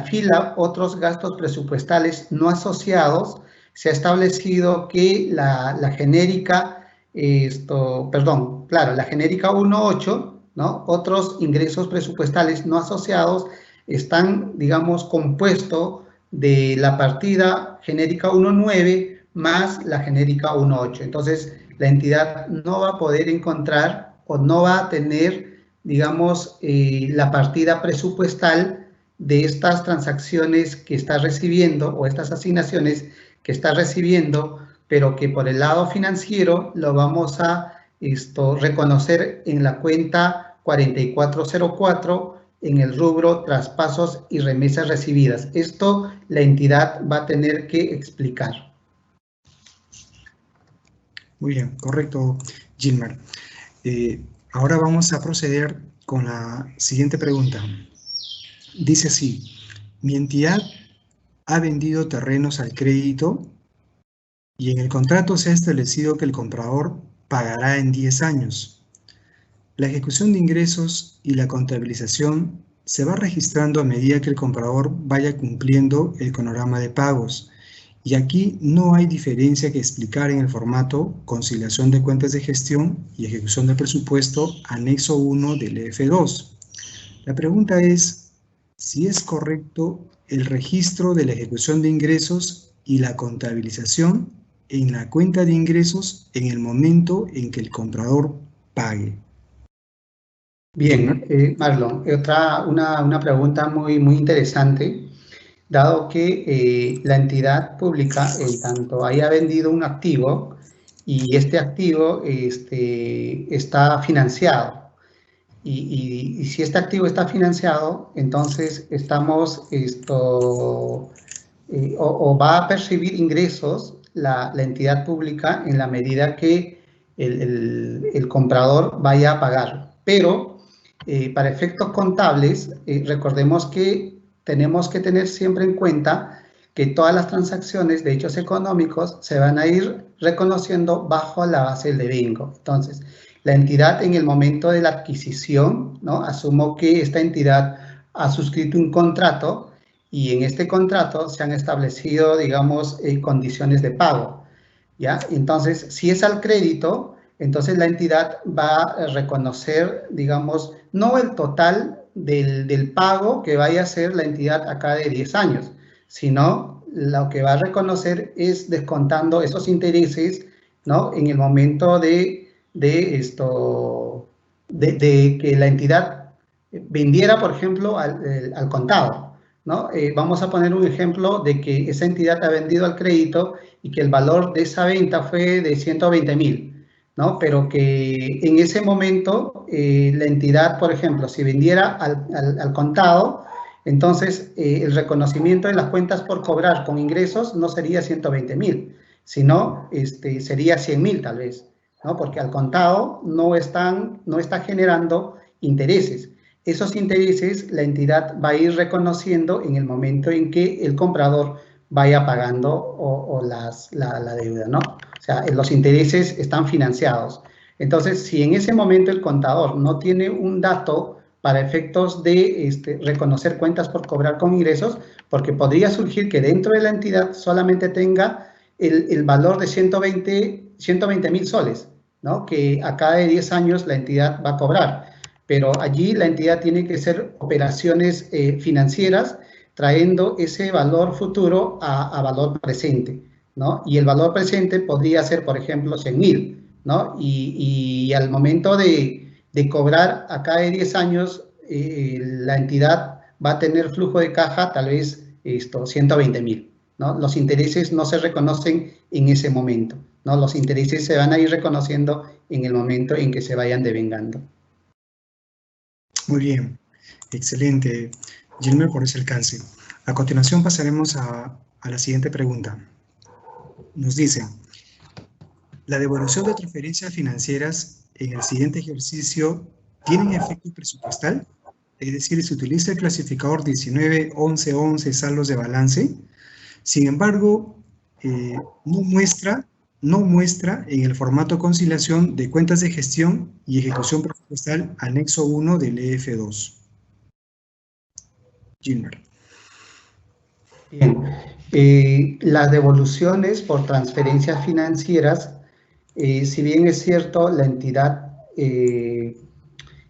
B: fila otros gastos presupuestales no asociados se ha establecido que la genérica, la genérica 1.8, ¿no? Otros ingresos presupuestales no asociados están, digamos, compuestos de la partida genérica 1.9 más la genérica 1.8. Entonces, la entidad no va a poder encontrar o no va a tener, digamos, la partida presupuestal de estas transacciones que está recibiendo o estas asignaciones que está recibiendo, pero que por el lado financiero lo vamos a reconocer en la cuenta 4404 en el rubro traspasos y remesas recibidas. Esto la entidad va a tener que explicar.
A: Muy bien, correcto, Gilmer. Ahora vamos a proceder con la siguiente pregunta. Dice así, mi entidad ha vendido terrenos al crédito y en el contrato se ha establecido que el comprador pagará en 10 años. La ejecución de ingresos y la contabilización se va registrando a medida que el comprador vaya cumpliendo el cronograma de pagos. Y aquí no hay diferencia que explicar en el formato conciliación de cuentas de gestión y ejecución del presupuesto anexo 1 del EF2. La pregunta es si es correcto el registro de la ejecución de ingresos y la contabilización en la cuenta de ingresos en el momento en que el comprador pague.
B: Bien, Marlon, una pregunta muy interesante, dado que la entidad pública, en tanto haya vendido un activo y este activo está financiado. Y si este activo está financiado, entonces estamos, o va a percibir ingresos la entidad pública en la medida que el comprador vaya a pagar. Pero para efectos contables, recordemos que tenemos que tener siempre en cuenta que todas las transacciones de hechos económicos se van a ir reconociendo bajo la base del devengo. Entonces, la entidad en el momento de la adquisición, ¿no? Asumo que esta entidad ha suscrito un contrato y en este contrato se han establecido, digamos, condiciones de pago, ¿ya? Entonces, si es al crédito, entonces la entidad va a reconocer, digamos, no el total del pago que vaya a hacer la entidad acá de 10 años, sino lo que va a reconocer es descontando esos intereses, ¿no? En el momento de que la entidad vendiera, por ejemplo, al contado, ¿no? Vamos a poner un ejemplo de que esa entidad ha vendido al crédito y que el valor de esa venta fue de 120.000. ¿no? Pero que en ese momento la entidad, por ejemplo, si vendiera al contado, entonces el reconocimiento de las cuentas por cobrar con ingresos no sería 120.000, sino sería 100.000 tal vez, ¿no? Porque al contado no está generando intereses. Esos intereses la entidad va a ir reconociendo en el momento en que el comprador vaya pagando la deuda, ¿no? O sea, los intereses están financiados. Entonces, si en ese momento el contador no tiene un dato para efectos de reconocer cuentas por cobrar con ingresos, porque podría surgir que dentro de la entidad solamente tenga el valor de 120.000 soles, ¿no? Que a cada 10 años la entidad va a cobrar. Pero allí la entidad tiene que hacer operaciones financieras trayendo ese valor futuro a valor presente, ¿no? Y el valor presente podría ser, por ejemplo, 100.000, ¿no? Y al momento de cobrar a cada 10 años, la entidad va a tener flujo de caja tal vez 120.000, ¿no? Los intereses no se reconocen en ese momento, ¿no? Los intereses se van a ir reconociendo en el momento en que se vayan devengando.
A: Muy bien, excelente, Gilmer, por ese alcance. A continuación pasaremos a la siguiente pregunta. Nos dice, ¿la devolución de transferencias financieras en el siguiente ejercicio tienen efecto presupuestal? Es decir, se utiliza el clasificador 19.11.11 saldos de balance. Sin embargo, no muestra en el formato conciliación de cuentas de gestión y ejecución presupuestal anexo 1 del EF2. Gilmer.
B: Bien, las devoluciones por transferencias financieras, si bien es cierto, la entidad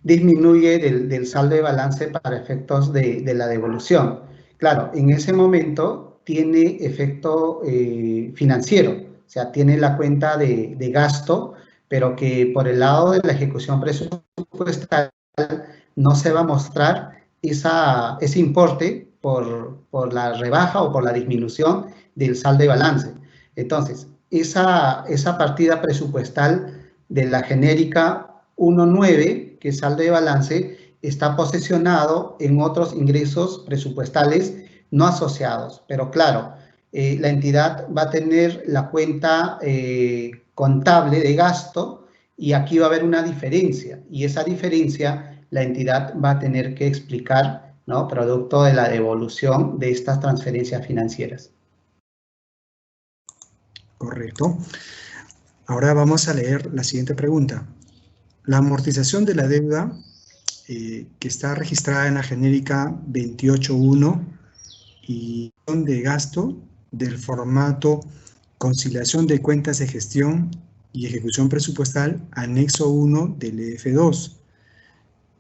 B: disminuye del saldo de balance para efectos de la devolución. Claro, en ese momento tiene efecto financiero, o sea, tiene la cuenta de gasto, pero que por el lado de la ejecución presupuestal no se va a mostrar ese importe por la rebaja o por la disminución del saldo de balance. Entonces, esa partida presupuestal de la genérica 1.9, que es saldo de balance, está posesionado en otros ingresos presupuestales no asociados. Pero claro, la entidad va a tener la cuenta contable de gasto y aquí va a haber una diferencia. Y esa diferencia la entidad va a tener que explicar, ¿no? Producto de la devolución de estas transferencias financieras.
A: Correcto. Ahora vamos a leer la siguiente pregunta. La amortización de la deuda que está registrada en la genérica 28.1 y de gasto del formato conciliación de cuentas de gestión y ejecución presupuestal anexo 1 del EF2.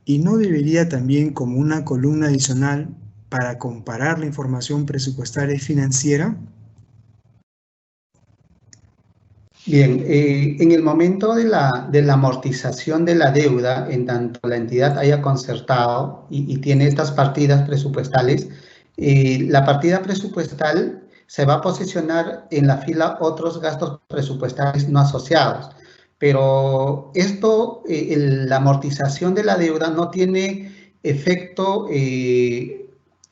A: ¿Y no debería también como una columna adicional para comparar la información presupuestaria y financiera?
B: Bien, en el momento de la amortización de la deuda, en tanto la entidad haya concertado y tiene estas partidas presupuestales, la partida presupuestal se va a posicionar en la fila otros gastos presupuestales no asociados. Pero esto, la amortización de la deuda no tiene efecto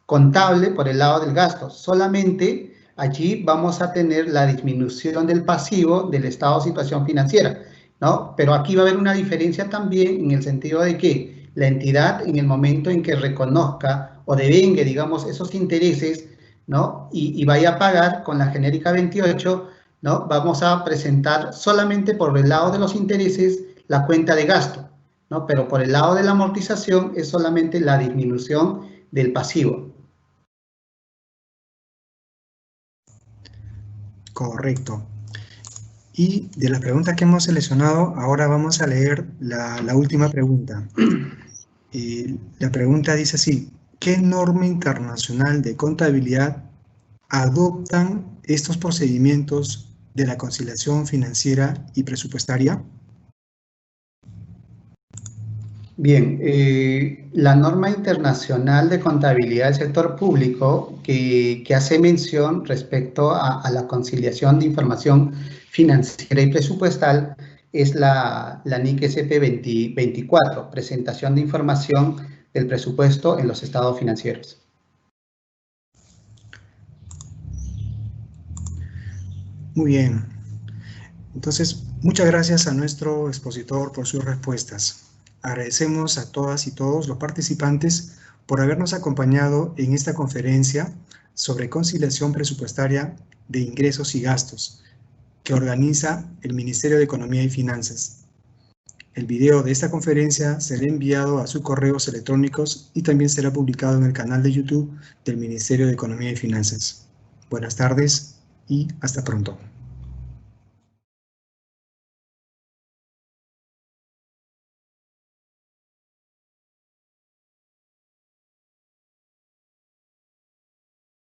B: contable por el lado del gasto, solamente allí vamos a tener la disminución del pasivo del estado de situación financiera, ¿no? Pero aquí va a haber una diferencia también en el sentido de que la entidad en el momento en que reconozca o devengue, digamos, esos intereses, ¿no? Y vaya a pagar con la genérica 28, ¿no? Vamos a presentar solamente por el lado de los intereses la cuenta de gasto, ¿no? Pero por el lado de la amortización es solamente la disminución del pasivo.
A: Correcto. Y de las preguntas que hemos seleccionado, ahora vamos a leer la última pregunta. La pregunta dice así, ¿qué norma internacional de contabilidad adoptan estos procedimientos de la conciliación financiera y presupuestaria?
B: Bien, la norma internacional de contabilidad del sector público que hace mención respecto a la conciliación de información financiera y presupuestal es la NIC SP 2024, presentación de información del presupuesto en los estados financieros.
A: Muy bien. Entonces, muchas gracias a nuestro expositor por sus respuestas. Agradecemos a todas y todos los participantes por habernos acompañado en esta conferencia sobre conciliación presupuestaria de ingresos y gastos que organiza el Ministerio de Economía y Finanzas. El video de esta conferencia será enviado a sus correos electrónicos y también será publicado en el canal de YouTube del Ministerio de Economía y Finanzas. Buenas tardes y hasta pronto.